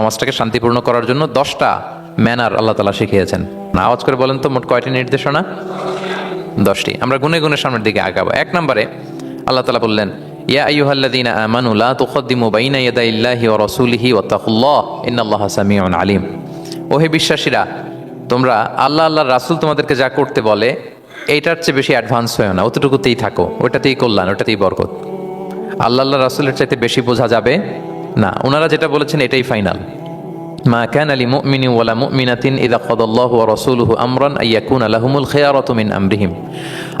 সমাজটাকে শান্তিপূর্ণ করার জন্য 10টা ম্যানার আল্লাহ তাআলা শিখিয়েছেন। না, আওয়াজ করে বলেন তো মোট কয়টি নির্দেশনা? 10টি। আমরা গুনে গুনে সামনের দিকে আগাবো। 1 নম্বরে আল্লাহ তাআলা বললেন, ইয়া আইয়ুহাল্লাযীনা আমানু লা তুকদ্দিমু বাইনা ইয়াদাইল্লাহি ওয়া রাসূলিহি ওয়াত্তাকুল্লাহ ইন্নাল্লাহা সামিউন আলিম। ওহে বিশ্বাসীরা, তোমরা আল্লাহর রাসূল তোমাদেরকে যা করতে বলে এইটার চেয়ে বেশি অ্যাডভান্স হয়ো না, অতটুকুতেই থাকো, ওটাতেই কল্যাণ, ওটাতেই বরকত। আল্লাহর রাসূলের চাইতে বেশি বোঝা যাবে না, ওনারা যেটা বলেছেন এটাই ফাইনাল। মা কানা লিমুমিনিন ওয়ালা মুমিনাতিন ইযা কাদাল্লাহু ওয়া রাসূলুহু আমরান আইয়াকুনা লাহুমুল খিয়ারাতু মিন আমরিহিম।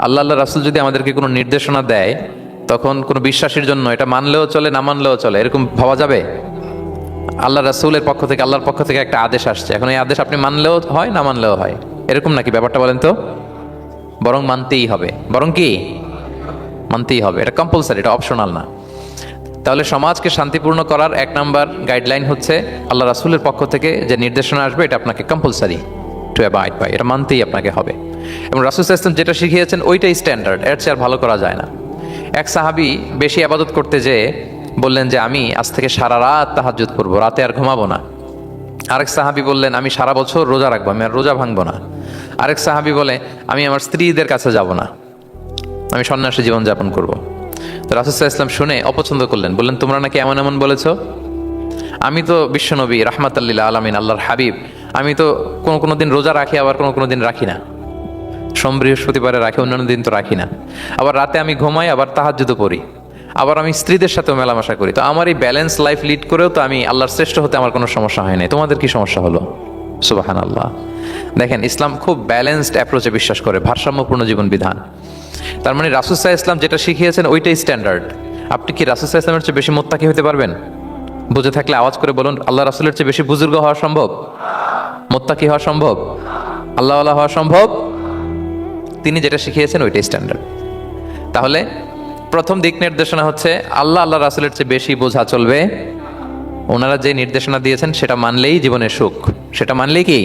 আল্লাহর রাসূল যদি আমাদেরকে কোনো নির্দেশনা দেয়, তখন কোনো বিশ্বাসীর জন্য এটা মানলেও চলে, না মানলেও চলে, এরকম ভাবা যাবে? আল্লাহ রাসূলের পক্ষ থেকে, আল্লাহর পক্ষ থেকে একটা আদেশ আসছে, এখন এই আদেশ আপনি মানলেও হয়, না মানলেও হয়, এরকম নাকি ব্যাপারটা? বলেন তো। বরং মানতেই হবে, বরং কি মানতেই হবে, এটা কম্পালসারি, এটা অপশনাল না। তাহলে সমাজকে শান্তিপূর্ণ করার 1 নাম্বার গাইডলাইন হচ্ছে আল্লাহ রাসূলের পক্ষ থেকে যে নির্দেশনা আসবে এটা আপনাকে কম্পালসারি টু অ্যাবাইড বাই, এটা মানতেই আপনাকে হবে। এবং রাসূল সাল্লাল্লাহু আলাইহি ওয়াসাল্লাম যেটা শিখিয়েছেন ওইটাই স্ট্যান্ডার্ড, এর চেয়ে আর ভালো করা যায় না। এক সাহাবী বেশি ইবাদত করতে যেয়ে বললেন যে আমি আজ থেকে সারা রাত তাহাজ্জুদ করব, রাতে আর ঘুমাবো না। আরেক সাহাবী বললেন আমি সারা বছর রোজা রাখবো, আমি আর রোজা ভাঙবো না। আরেক সাহাবী বলে আমি আমার স্ত্রীদের কাছে যাব না, আমি সন্ন্যাসী জীবন যাপন করব। তো রাসূল সাল্লাল্লাহু আলাইহি ওয়াসাল্লাম শুনে অপছন্দ করলেন, বললেন তোমরা নাকি এমন এমন বলেছো, আমি তো বিশ্বনবী রাহমাতাল লিল আলামিন, আল্লাহর হাবিব, আমি তো কোনো দিন রোজা রাখি, আবার কোনো দিন রাখি না, সোম বৃহস্পতিবারে রাখি, অন্যান্য দিন তো রাখি না। আবার রাতে আমি ঘুমাই, আবার তাহাজ্জুদও পড়ি, আবার আমি স্ত্রীদের সাথেও মেলামেশা করি। তো আমার এই ব্যালেন্স লাইফ লিড করেও তো আমি আল্লাহর শ্রেষ্ঠ হতে আমার কোনো সমস্যা হয় নাই, তোমাদের কি সমস্যা হলো? সুবহানাল্লাহ। দেখেন, ইসলাম খুব ব্যালেন্সড অ্যাপ্রোচে বিশ্বাস করে, ভারসাম্যপূর্ণ জীবন বিধান। তার মানে রাসূল সাল্লাল্লাহু আলাইহি ওয়াসাল্লাম যেটা শিখিয়েছেন ওইটাই স্ট্যান্ডার্ড। আপনি কি রাসূল সাল্লাল্লাহু আলাইহি ওয়াসাল্লামের চেয়ে বেশি মুত্তাকি হতে পারবেন? বুঝে থাকলে আওয়াজ করে বলুন, আল্লাহ রাসূলের চেয়ে বেশি বুজুর্গ হওয়া সম্ভব? মুত্তাকি হওয়া সম্ভব? আল্লাহওয়ালা হওয়া সম্ভব? তিনি যেটা শিখিয়েছেন ওইটাই স্ট্যান্ডার্ড। তাহলে প্রথম দিক নির্দেশনা হচ্ছে আল্লাহ রাসূলের চেয়ে বেশি বোঝা চলবে। ওনারা যে নির্দেশনা দিয়েছেন সেটা মানলেই জীবনের সুখ, সেটা মানলেই কি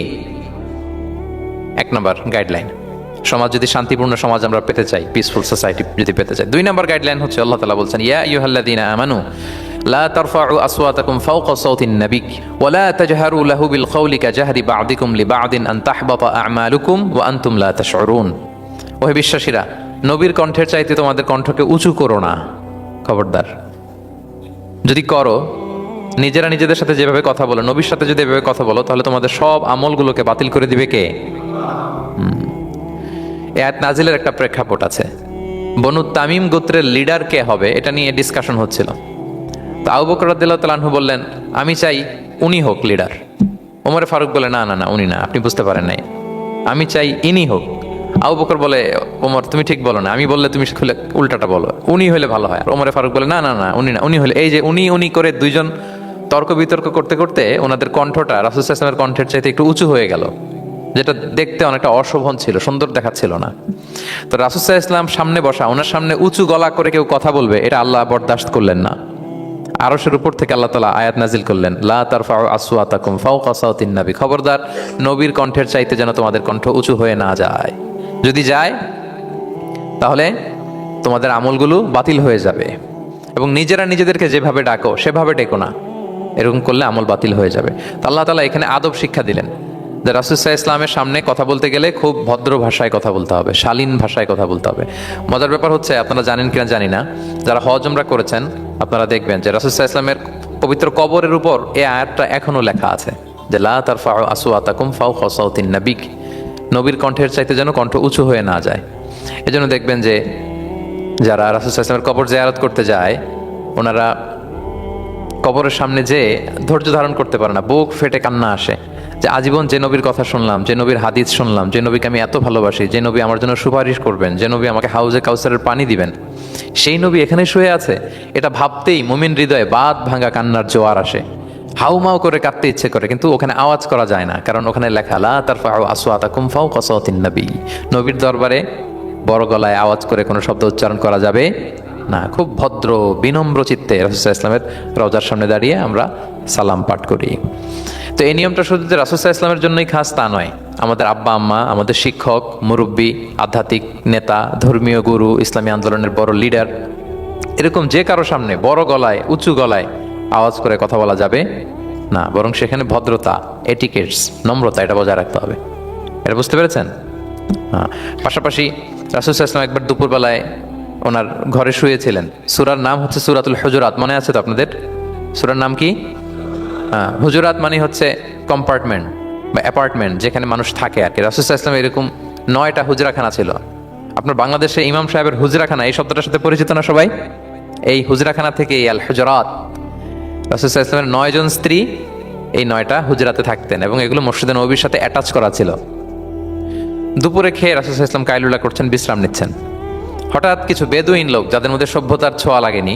1 নম্বর গাইডলাইন। সমাজ যদি শান্তিপূর্ণ সমাজ আমরা পেতে চাই, পিসফুল সোসাইটি যদি পেতে চাই, 2 নম্বর গাইডলাইন হচ্ছে আল্লাহ তাআলা বলছেন, ইয়া আইয়ুহাল্লাযীনা আমানু লা তারফাউ আসওয়াতাকুম ফাওকা সাওতিন নাবী ওয়া লা তাজহারু লাহু বিল কওলি কাজাহরি বা'দিকুম লিবা'দিন আন তাহবাতা আ'মালুকুম ওয়া আনতুম লা তাশউরুন। ওহে বিশ্বাসীরা, নবীর কণ্ঠের চাইতে তোমাদের কণ্ঠকে উঁচু করো না, খবরদার। যদি করো, নিজেরা নিজেদের সাথে যেভাবে কথা বলো, নবীর সাথে যদি এভাবে কথা বলো, তাহলে তোমাদের সব আমলগুলোকে বাতিল করে দিবে কে? এই আয়াত নাজিলের একটা প্রেক্ষাপট আছে। বনু তামিম গোত্রের লিডার কে হবে এটা নিয়ে ডিসকাশন হচ্ছিল। তো আবু বকর রাদিয়াল্লাহু তাআলা আনহু বললেন আমি চাই উনি হোক লিডার। ওমর ফারুক বলে না না না, উনি না, আপনি বুঝতে পারেন নাই, আমি চাই ইনি হোক। আবু বকর বলে ওমর তুমি ঠিক বলো না, আমি বললে তুমি উল্টাটা বলো, উনি হলে ভালো হয়। আর ওমর ফারুক বলে না না না, উনি না, উনি হলে। এই যে উনি করে দুইজন তর্ক বিতর্ক করতে করতে ওনাদের কণ্ঠটা রাসূল সাল্লাল্লাহু আলাইহি ওয়াসাল্লামের কণ্ঠের চাইতে একটু উঁচু হয়ে গেল, যেটা দেখতে অনেকটা অশোভন ছিল, সুন্দর দেখাচ্ছিল না। তো রাসূল সাল্লাল্লাহু আলাইহি ওয়াসাল্লাম সামনে বসা, ওনার সামনে উঁচু গলা করে কেউ কথা বলবে, এটা আল্লাহ বরদাশত করলেন না। আরশের উপর থেকে আল্লাহ তাআলা আয়াত নাজিল করলেন, লা তারফাউ আসওয়াতাকুম ফাওকা সাওতিন নাবী, খবরদার নবীর কণ্ঠের চাইতে যেন তোমাদের কণ্ঠ উঁচু হয়ে না যায়। যদি যায় তাহলে তোমাদের আমলগুলো বাতিল হয়ে যাবে। এবং নিজেরা নিজেদেরকে যেভাবে ডাকো সেভাবে ডেকো না, এরকম করলে আমল বাতিল হয়ে যাবে। তো আল্লাহ তাআলা এখানে আদব শিক্ষা দিলেন যে রাসূল সাল্লাল্লাহু আলাইহি ওয়াসাল্লামের সামনে কথা বলতে গেলে খুব ভদ্র ভাষায় কথা বলতে হবে, শালীন ভাষায় কথা বলতে হবে। মজার ব্যাপার হচ্ছে, আপনারা জানেন কিনা জানি না, যারা হজ উমরা করেছেন আপনারা দেখবেন যে রাসূল সাল্লাল্লাহু আলাইহি ওয়াসাল্লামের পবিত্র কবরের উপর এই আয়াতটা এখনো লেখা আছে যে লা তারফাউ আসওয়াতাকুম ফাওকা সাওতিন নাবী, নবীর কণ্ঠের চাইতে যেন কণ্ঠ উঁচু হয়ে না যায়। এজন্য দেখবেন যে যারা রাসূল সাল্লাল্লাহু আলাইহি ওয়াসাল্লামের কবর জিয়ারত করতে যায়, ওনারা কবরের সামনে যে ধৈর্য ধারণ করতে পারে না, বুক ফেটে কান্না আসে যে আজীবন যে নবীর কথা শুনলাম, যে নবীর হাদিস শুনলাম, যে নবীকে আমি এত ভালোবাসি, যে নবী আমার জন্য সুপারিশ করবেন, যে নবী আমাকে হাউজে কাউসারের পানি দিবেন, সেই নবী এখানে শুয়ে আছে। এটা ভাবতেই মুমিন হৃদয়ে বাঁধ ভাঙা কান্নার জোয়ার আসে, হাউমাউ করে কাঁদতে ইচ্ছে করে, কিন্তু ওখানে আওয়াজ করা যায় না, কারণ ওখানে লেখা লা তারফাউ আসওয়াতাকুম ফাওকা সাওতিন নাবী, নবীর দরবারে বড় গলায় আওয়াজ করে কোনো শব্দ উচ্চারণ করা যাবে না। খুব ভদ্র বিনম্র চিত্তে রাসূল সাল্লাল্লাহু আলাইহি ওয়াসাল্লামের রওজার সামনে দাঁড়িয়ে আমরা সালাম পাঠ করি। তো এই নিয়মটা শুধু যে রাসূল সাল্লাল্লাহু আলাইহি ওয়াসাল্লামের জন্যই খাস তা নয়, আমাদের আব্বা আম্মা, আমাদের শিক্ষক মুরব্বী, আধ্যাত্মিক নেতা, ধর্মীয় গুরু, ইসলামী আন্দোলনের বড় লিডার, এরকম যে কারো সামনে বড় গলায় উঁচু গলায় আওয়াজ করে কথা বলা যাবে না, বরং সেখানে ভদ্রতা, এটিকেটস, নম্রতা, এটা বজায় রাখতে হবে। এটা বুঝতে পেরেছেন? হ্যাঁ। পাশাপাশি রাসূল সাল্লাল্লাহু আলাইহি ওয়াসাল্লাম একবার দুপুরবেলায় ওনার ঘরে শুয়েছিলেন। সূরার নাম হচ্ছে সূরাতুল হুজুরাত, মনে আছে তো আপনাদের? সূরার নাম কি? হ্যাঁ, হুজুরাত মানে হচ্ছে কম্পার্টমেন্ট বা অ্যাপার্টমেন্ট, যেখানে মানুষ থাকে আর কি। রাসূল সাল্লাল্লাহু আলাইহি ওয়াসাল্লাম এরকম 9টা হুজরাখানা ছিল। আপনার বাংলাদেশে ইমাম সাহেবের হুজরাখানা এই শব্দটার সাথে পরিচিত না সবাই? এই হুজরাখানা থেকে আল হুজরাত। রাসূল সাল্লাল্লাহু আলাইহি ওয়াসাল্লামের 9 জন স্ত্রী এই 9টা হুজরাতে থাকতেন এবং এগুলো মসজিদে নববীর সাথে অ্যাটাচ করা ছিল। দুপুরে খেয়ে রাসূল সাল্লাল্লাহু আলাইহি ওয়াসাল্লাম কাইলুলা করছেন, বিশ্রাম নিচ্ছেন। হঠাৎ কিছু বেদুইন লোক, যাদের মধ্যে সভ্যতার ছোঁয়া লাগেনি,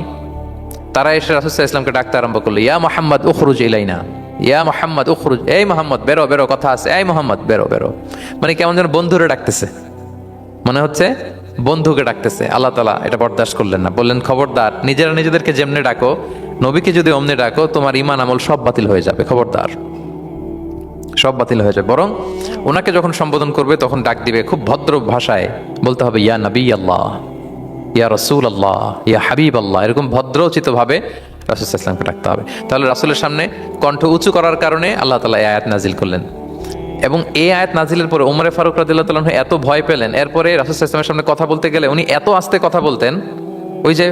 তারা এসে রাসূল সাল্লাল্লাহু আলাইহি ওয়াসাল্লামকে ডাকতে আরম্ভ করলো, ইয়া মুহাম্মদ উখরুজ ইলাইনা, ইয়া মুহাম্মদ উখরুজ, এই মুহাম্মদ বেরো বেরো, কথা আছে, এই মুহাম্মদ বেরো বেরো। মানে কেমন যেন বন্ধুরে ডাকতেছে, মনে হচ্ছে বন্ধুকে ডাকতেছে। আল্লাহ তাআলা এটা বরদাস্ত করলেন না, বললেন খবরদার, নিজেরা নিজেদেরকে যেমনে ডাকো, নবীকে যদি অমনে ডাকো, তোমার ঈমান আমল সব বাতিল হয়ে যাবে, খবরদার, সব বাতিল হয়ে যাবে। বরং ওনাকে যখন সম্বোধন করবে তখন ডাক দিবে খুব ভদ্র ভাষায়, বলতে হবে ইয়া নবী আল্লাহ, ইয়া রসুল আল্লাহ, ইয়া হাবিব আল্লাহ, এরকম ভদ্রোচিত ভাবে রাসূল সাল্লাল্লাহু আলাইহি ওয়াসাল্লামকে ডাকতে হবে। তাহলে রাসূলের সামনে কণ্ঠ উঁচু করার কারণে আল্লাহ তাআলা এই আয়াত নাজিল করলেন। এবং এই আয়াত নাজিলের পরে ওমরে ফারুক রাদিয়াল্লাহু তাআলা এত ভয় পেলেন, এরপরে রাসূল সাল্লাল্লাহু আলাইহি ওয়াসাল্লামের সামনে কথা বলতে গেলে উনি এত আস্তে কথা বলতেন, ওই যে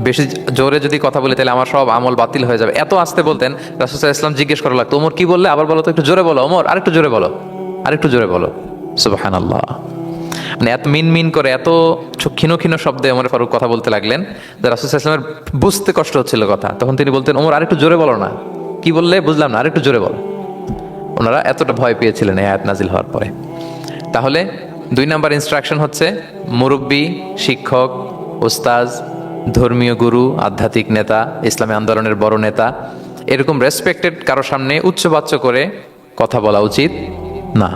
বেশি জোরে যদি কথা বলে তাহলে আমার সব আমল বাতিল হয়ে যাবে, এত আস্তে বলতেন। রাসূল সাল্লাল্লাহু আলাইহি ওয়াসাল্লাম জিজ্ঞেস করা লাগতো, ওমর কি বললে, আবার বলো তো, একটু জোরে বলো ওমর, আরেকটু জোরে বলো, আরেকটু জোরে বলো। সুবহানাল্লাহ। মানে এত মিন মিন করে, এত ক্ষীণ ক্ষীণ শব্দে ওমর ফারুক কথা বলতে লাগলেন যে রাসূল সাল্লাল্লাহু আলাইহি ওয়াসাল্লামের বুঝতে কষ্ট হচ্ছিল কথা। তখন তিনি বলতেন, ওমর আরেকটু জোরে বলো না, কি বললে বুঝলাম না, আরেকটু জোরে বলো। ওনারা এতটা ভয় পেয়েছিলেন এই আয়াত নাজিল হওয়ার পরে। তাহলে 2 নাম্বার ইনস্ট্রাকশন হচ্ছে, মুরব্বী, শিক্ষক, উস্তাজ, ধর্মীয় গুরু, আধ্যাত্মিক নেতা, ইসলামী আন্দোলনের বড় নেতা, এরকম রেসপেক্টেড কারো সামনে উচ্চবাচ্য করে কথা বলা উচিত না।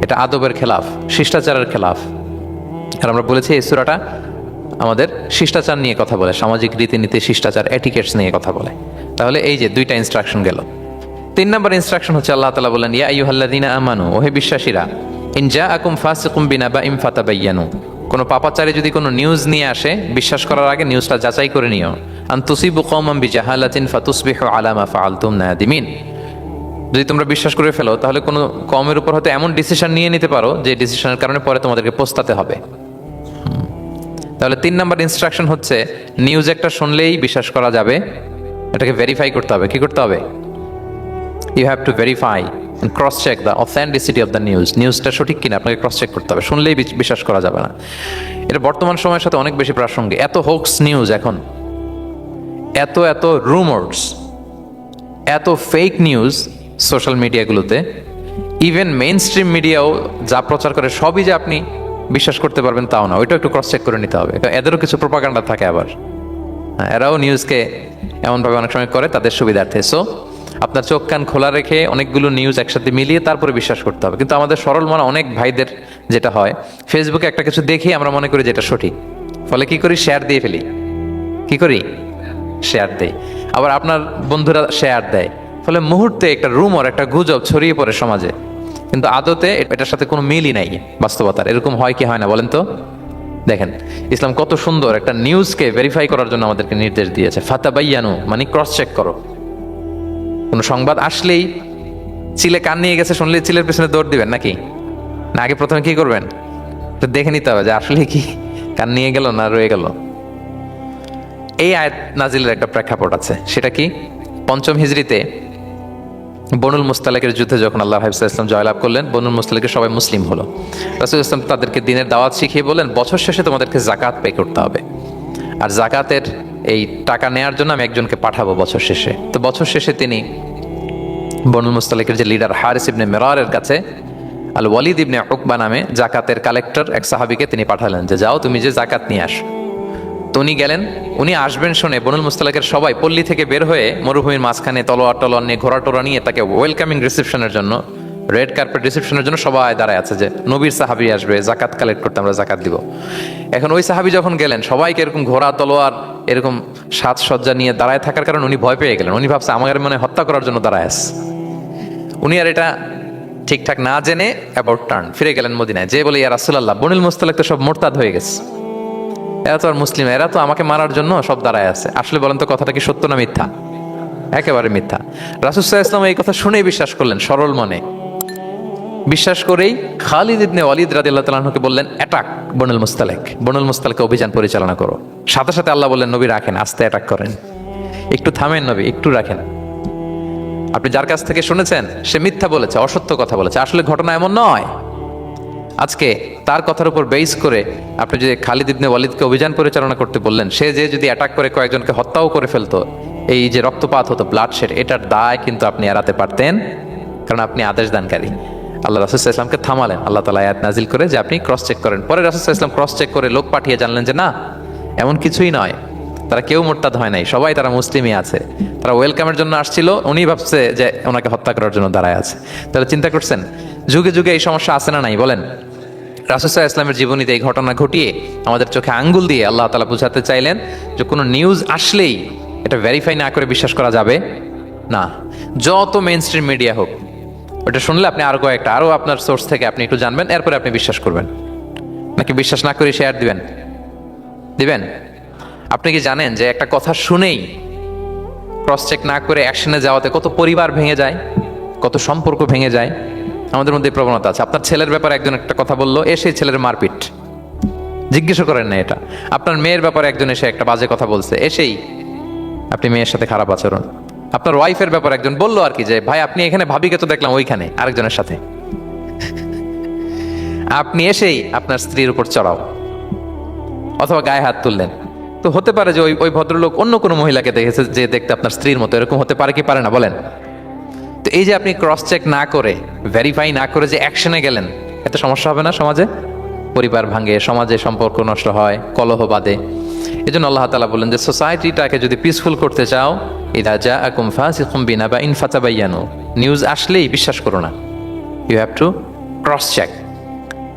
এটা আদবের খেলাফ, শিষ্টাচারের খেলাফ। আর আমরা বলেছি এই সূরাটা আমাদের শিষ্টাচার নিয়ে কথা বলে, সামাজিক রীতিনীতি, শিষ্টাচার, এটিকেটস নিয়ে কথা বলে। তাহলে এই যে 2টা ইনস্ট্রাকশন গেল। 3 নাম্বার ইনস্ট্রাকশন হচ্ছে, আল্লাহ তাআলা বলেন, ইয়া আইয়ুহাল্লাযীনা আমানু, ওহে বিশ্বাসীরা, ইন জাআকুম ফাসিকুম বিনাবাইন ফাতাবায়ানু, কোনো পাপাচারী যদি কোনো নিউজ নিয়ে আসে, বিশ্বাস করার আগে নিউজটা যাচাই করে নিও। আন তুসিবু কওমান বিজাহালাতিন ফাতুসবিহু আলা মা ফাআলতুম নাদিমিন, যদি তোমরা বিশ্বাস করে ফেলো তাহলে কোনো কওমের উপর হয়তো এমন ডিসিশন নিয়ে নিতে পারো যে ডিসিশনের কারণে পরে তোমাদেরকে পস্তাতে হবে। তাহলে 3 নাম্বার ইনস্ট্রাকশন হচ্ছে, নিউজ একটা শুনলেই বিশ্বাস করা যাবে, এটাকে ভেরিফাই করতে হবে। কি করতে হবে? You have to verify and cross check the authenticity of the news. নিউজটা সঠিক কিনা আপনাকে ক্রস চেক করতে হবে, শুনলেই বিশ্বাস করা যাবে না। এটা বর্তমান সময়ের সাথে অনেক বেশি প্রাসঙ্গিক। এত হোক্স নিউজ এখন, এত এত রুমার্স, এত ফেক নিউজ সোশ্যাল মিডিয়াগুলোতে, ইভেন মেইন স্ট্রিম মিডিয়াও যা প্রচার করে সবই যে আপনি বিশ্বাস করতে পারবেন তাও না, ওইটা একটু ক্রস চেক করে নিতে হবে। এদেরও কিছু প্রোপাগান্ডা থাকে আবার, এরাও নিউজকে এমনভাবে অনেক সময় করে তাদের সুবিধার্থে। সো আপনার চোখ কান খোলা রেখে অনেকগুলো নিউজ একসাথে মিলিয়ে তারপরে বিশ্বাস করতে হবে। কিন্তু আমাদের সরল মনা অনেক ভাইদের যেটা হয়, ফেসবুকে একটা কিছু দেখি আমরা মনে করি যেটা সঠিক, ফলে কি করি, শেয়ার দিয়ে ফেলি। কি করি? শেয়ার দেই। আবার আপনার বন্ধুরা শেয়ার দেয়, ফলে মুহূর্তে একটা রুমর, একটা গুজব ছড়িয়ে পড়ে সমাজে, কিন্তু আদতে এটার সাথে কোনো মিলই নাই বাস্তবতার। এরকম হয় কি হয় না বলেন তো? দেখেন ইসলাম কত সুন্দর একটা নিউজকে ভেরিফাই করার জন্য আমাদেরকে নির্দেশ দিয়েছে। ফাতাবায়ানু মানে ক্রস চেক করো। কোনো সংবাদ আসলেই চিলে কান নিয়ে গেছে শুনলে চিলের পেছনে দৌড় দিবেন নাকি? না, আগে প্রথমে কি করবেন? দেখে নিতে হবে যে আসলে কি কান নিয়ে গেল না রয়ে গেল। এই আয়াত নাজিলের একটা প্রেক্ষাপট আছে, সেটা কি? 5ম হিজরিতে বনুল মুস্তালিকের যুদ্ধে যখন আল্লাহ হাবিব সাল্লাল্লাহু আলাইহি ওয়াসাল্লাম জয়লাভ করলেন, বনুল মুস্তালিকের সবাই মুসলিম হলো। রাসূল ইসলাম তাদেরকে দ্বীনের দাওয়াত শিখিয়ে বলেন, বছর শেষে তোমাদেরকে যাকাত পে করতে হবে, আর যাকাতের এই টাকা নেয়ার জন্য আমি একজনকে পাঠাবো বছর শেষে। তো বছর শেষে তিনি বনুল মুস্তালিকের যে লিডার হারিস ইবনে মিরারের কাছে আল ওয়ালিদ ইবনে উকবা নামে জাকাতের কালেক্টর এক সাহাবীকে তিনি পাঠালেন যে যাও তুমি যে জাকাত নিয়ে আসো। তো উনি গেলেন, উনি আসবেন শুনে বনুল মুস্তালিকের সবাই পল্লী থেকে বের হয়ে মরুভূমির মাঝখানে তলোয়ার টলোয়ার নিয়ে, ঘোড়া টোরা নিয়ে তাকে ওয়েলকামিং রিসেপশনের জন্য, রেড কার্পেট রিসেপশনের জন্য সবাই দাঁড়ায় আছে যে নবীর সাহাবী আসবে, জাকাত কালেক্ট করতে, আমরা জাকাত দিব। এখন ওই সাহাবী যখন গেলেন, সবাইকে এরকম ঘোড়া তলোয়ার এরকম সাজসজ্জা নিয়ে দাঁড়ায় থাকার কারণে উনি ভয় পেয়ে গেলেন। উনি ভাবছে আমাদের মনে হত্যা করার জন্য দাঁড়ায় আছে। উনি আর এটা ঠিকঠাক না জেনে অ্যাবাউট টার্ন ফিরে গেলেন মদিনায়, যে বলে ইয়া রাসূলুল্লাহ, বনুল মুস্তালিক তো সব মোরতাদ হয়ে গেছে, এরা তো আর মুসলিম, এরা তো আমাকে মারার জন্য সব দাঁড়ায় আছে। আসলে বলেন তো কথাটা কি সত্য না মিথ্যা? একেবারে মিথ্যা। রাসূল সাল্লাল্লাহু আলাইহি ওয়াসাল্লাম এই কথা শুনেই বিশ্বাস করলেন সরল মনে। বিশ্বাস করেই খালিদ ইবনে ওয়ালিদ রাদিয়াল্লাহু তাআলা আনহুকে বললেন, অ্যাটাক বনুল মুস্তালিক, বনুল মুস্তালিকে অভিযান পরিচালনা করো। সাথে সাথে আল্লাহ বললেন, নবী রাখেন, আস্তে অ্যাটাক করেন, একটু থামেন নবী, একটু রাখেন। আপনি যার কাছ থেকে শুনেছেন সে মিথ্যা বলেছে, অসত্য কথা বলেছে, আসলে ঘটনা এমন নয়। আজকে তার কথার উপর বেস করে আপনি যে খালিদ ইবনে ওয়ালিদকে অভিযান পরিচালনা করতে বললেন, সে যে যদি অ্যাটাক করে কয়েকজনকে হত্যাও করে ফেলতো, এই যে রক্তপাত হতো, ব্লাডশেড, এটার দায় কিন্তু আপনি এড়াতে পারতেন, কারণ আপনি আদেশ দানকারী। আল্লাহ রাসূল সাল্লাল্লাহু আলাইহি ওয়াসাল্লামকে থামালেন, আল্লাহ তাআলা আয়াত নাজিল করে যে আপনি ক্রস চেক করেন। পরে রাসূল সাল্লাল্লাহু আলাইহি ওয়াসাল্লাম ক্রস চেক করে লোক পাঠিয়ে জানলেন যে না, এমন কিছুই নয়, তারা কেউ মুরতাদ হয় নাই, সবাই তারা মুসলিমই আছে, তারা ওয়েলকামের জন্য আসছিল, উনি ভাবছে যে ওনাকে হত্যা করার জন্য দাঁড়ায় আছে। তাহলে চিন্তা করছেন যুগে যুগে এই সমস্যা আছে না নাই বলেন? রাসূল সাল্লাল্লাহু আলাইহি ওয়াসাল্লামের জীবনীতে এই ঘটনা ঘটিয়ে আমাদের চোখে আঙ্গুল দিয়ে আল্লাহ তাআলা বুঝাতে চাইলেন যে কোনো নিউজ আসলেই এটা ভেরিফাই না করে বিশ্বাস করা যাবে না। যত মেইন স্ট্রিম মিডিয়া হোক, ওটা শুনলে আপনি আরো কয়েকটা, আরো আপনার সোর্স থেকে আপনি একটু জানবেন, এরপরে আপনি বিশ্বাস করবেন, নাকি বিশ্বাস না করে শেয়ার দিবেন? আপনি কি জানেন যে একটা কথা শুনেই ক্রস চেক না করে অ্যাকশনে যাওয়াতে কত পরিবার ভেঙে যায়, কত সম্পর্ক ভেঙে যায়? আমাদের মধ্যে প্রবণতা আছে। আপনার ছেলের ব্যাপারে একজন একটা কথা বললো, এসে ছেলের মারপিট, জিজ্ঞেস করেন না এটা। আপনার মেয়ের ব্যাপারে একজন এসে একটা বাজে কথা বলছে, এসেই আপনি মেয়ের সাথে খারাপ আচরণ। আপনার ওয়াইফের ব্যাপারে একজন বললো আর কি যে ভাই আপনি এখানে, ভাবিকে তো দেখলাম ওইখানে আরেকজনের সাথে, আপনি এসেই আপনার স্ত্রীর উপর চড়াও অথবা গায়ে হাত তুললেন। তো হতে পারে যে ওই ভদ্রলোক অন্য কোনো মহিলাকে দেখেছে যে দেখতে আপনার স্ত্রীর মতো, এরকম হতে পারে কি পারে না বলেন? তো এই যে আপনি ক্রস চেক না করে, ভেরিফাই না করে যে অ্যাকশনে গেলেন, এতে সমস্যা হবে না? সমাজে পরিবার ভাঙে, সমাজে সম্পর্ক নষ্ট হয়, কলহ বাঁধে। এই জন্য আল্লাহ তাআলা বললেন যে সোসাইটিটাকে যদি পিসফুল করতে চাও, ইযা জাআকুম ফাসিকুম বিনাবাইন ফাতাবায়ানু, নিউজ আসলেই বিশ্বাস করো না। You have to cross check,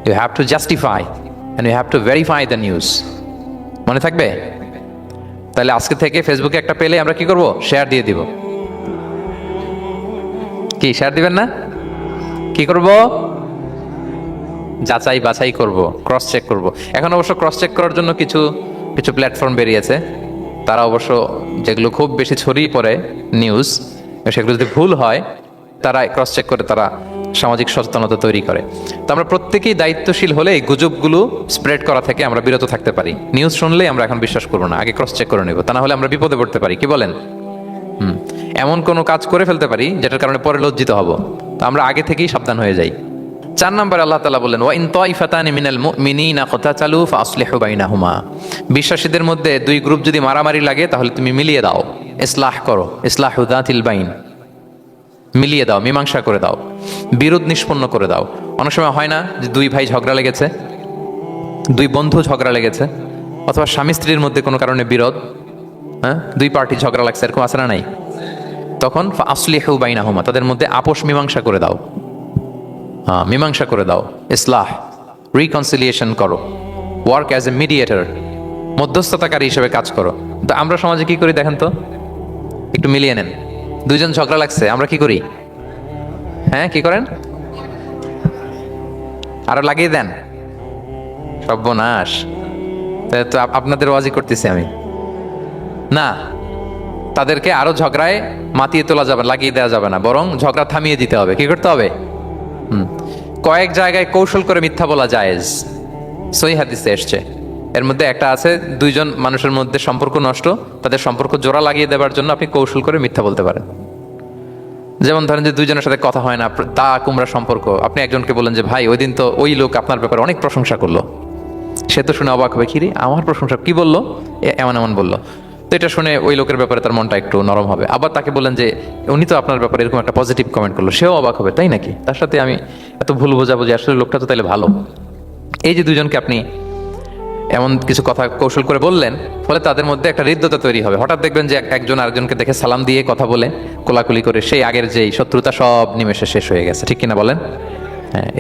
you have to justify and you have to verify the news. মনে থাকবে? তাহলে আজকে থেকে ফেসবুকে একটা পেলে আমরা কি করব? শেয়ার দিয়ে দিব। কি শেয়ার দিবেন না? কি করব? যাচাই বাছাই করব, ক্রস চেক করব। এখন অবশ্য ক্রস চেক করার জন্য কিছু প্ল্যাটফর্ম বেরিয়েছে, তারা অবশ্য যেগুলো খুব বেশি ছড়িয়ে পড়ে নিউজ, সেগুলো যদি ভুল হয় তারা ক্রস চেক করে তারা সামাজিক সচেতনতা তৈরি করে। তো আমরা প্রত্যেকেই দায়িত্বশীল হলে এই গুজবগুলো স্প্রেড করা থেকে আমরা বিরত থাকতে পারি। নিউজ শুনলেই আমরা এখন বিশ্বাস করবো না, আগে ক্রস চেক করে নেব, তা না হলে আমরা বিপদে পড়তে পারি। কি বলেন? এমন কোনো কাজ করে ফেলতে পারি যেটার কারণে পরে লজ্জিত হব। তো আমরা আগে থেকেই সাবধান হয়ে যাই। 4 নম্বরে আল্লাহ তাআলা বললেন, ওয়া ইন তাইফাতানি মিনাল মুমিনিনা ক্তাতালু ফাসলিহু বাইনাহুমা, বিশ্বাসীদের মধ্যে 2 গ্রুপ যদি মারামারি লাগে তাহলে তুমি মিলিয়ে দাও, ইসলাহ করো, ইসলাহু যাতিল বাইন, মিলিয়ে দাও, মীমাংসা করে দাও, বিরোধ নিষ্পন্ন করে দাও। অনেক সময় হয় না যে 2 ভাই ঝগড়া লেগেছে, 2 বন্ধু ঝগড়া লেগেছে, অথবা স্বামী স্ত্রীর মধ্যে কোনো কারণে বিরোধ, 2 পার্টি ঝগড়া লাগছে, এরকম আছে না নাই? তখন ফাসলিহু বাইনাহুমা, তাদের মধ্যে আপোষ মীমাংসা করে দাও, মীমাংসা করে দাও, ইসলাহ, রিকনসিলিয়েশন করো, ওয়ার্ক অ্যাজ এ মিডিয়েটর, মধ্যস্থতাকারী হিসেবে কাজ করো। তো আমরা সমাজে কি করি দেখেন তো, একটু মিলিয়ে নেন। 2 জন ঝগড়া লাগছে, আমরা কি করি? কি করেন? আরো লাগিয়ে দেন, সর্বনাশ। তো আপনাদের ওয়াজি করতেছি আমি না, তাদেরকে আরো ঝগড়ায় মাতিয়ে তোলা যাবে, লাগিয়ে দেওয়া যাবে না, বরং ঝগড়া থামিয়ে দিতে হবে। কি করতে হবে? কয়েক জায়গায় কৌশল করে মিথ্যা বলা জায়েজ, সহিহ হাদিসে এসছে। এর মধ্যে একটা আছে, 2 জন মানুষের মধ্যে সম্পর্ক নষ্ট, তাদের সম্পর্ক জোড়া লাগিয়ে দেওয়ার জন্য আপনি কৌশল করে মিথ্যা বলতে পারেন। যেমন ধরেন যে 2 জনের সাথে কথা হয় না, তা কুমড়া সম্পর্ক, আপনি একজনকে বলেন যে ভাই ওই দিন তো ওই লোক আপনার ব্যাপারে অনেক প্রশংসা করলো, সে তো শুনে অবাক হবে, কি রে আমার প্রশংসা কি বললো, এমন এমন বললো। তো এটা শুনে ওই লোকের ব্যাপারে তার মনটা একটু নরম হবে। আবার তাকে বলেন যে উনি তো আপনার ব্যাপারে এরকম একটা পজিটিভ কমেন্ট করলো, সেও অবাক হবে, তাই নাকি, তার সাথে আমি এত ভুল বোঝাবো যে আসলে লোকটা তো তাহলে ভালো। এই যে 2 জনকে আপনি এমন কিছু কথা কৌশল করে বললেন, ফলে তাদের মধ্যে একটা হৃদ্যতা তৈরি হবে। হঠাৎ দেখবেন যে একজন আরেকজনকে দেখে সালাম দিয়ে কথা বলে, কোলাকুলি করে, সেই আগের যেই শত্রুতা সব নিমেষে শেষ হয়ে গেছে। ঠিক কিনা বলেন?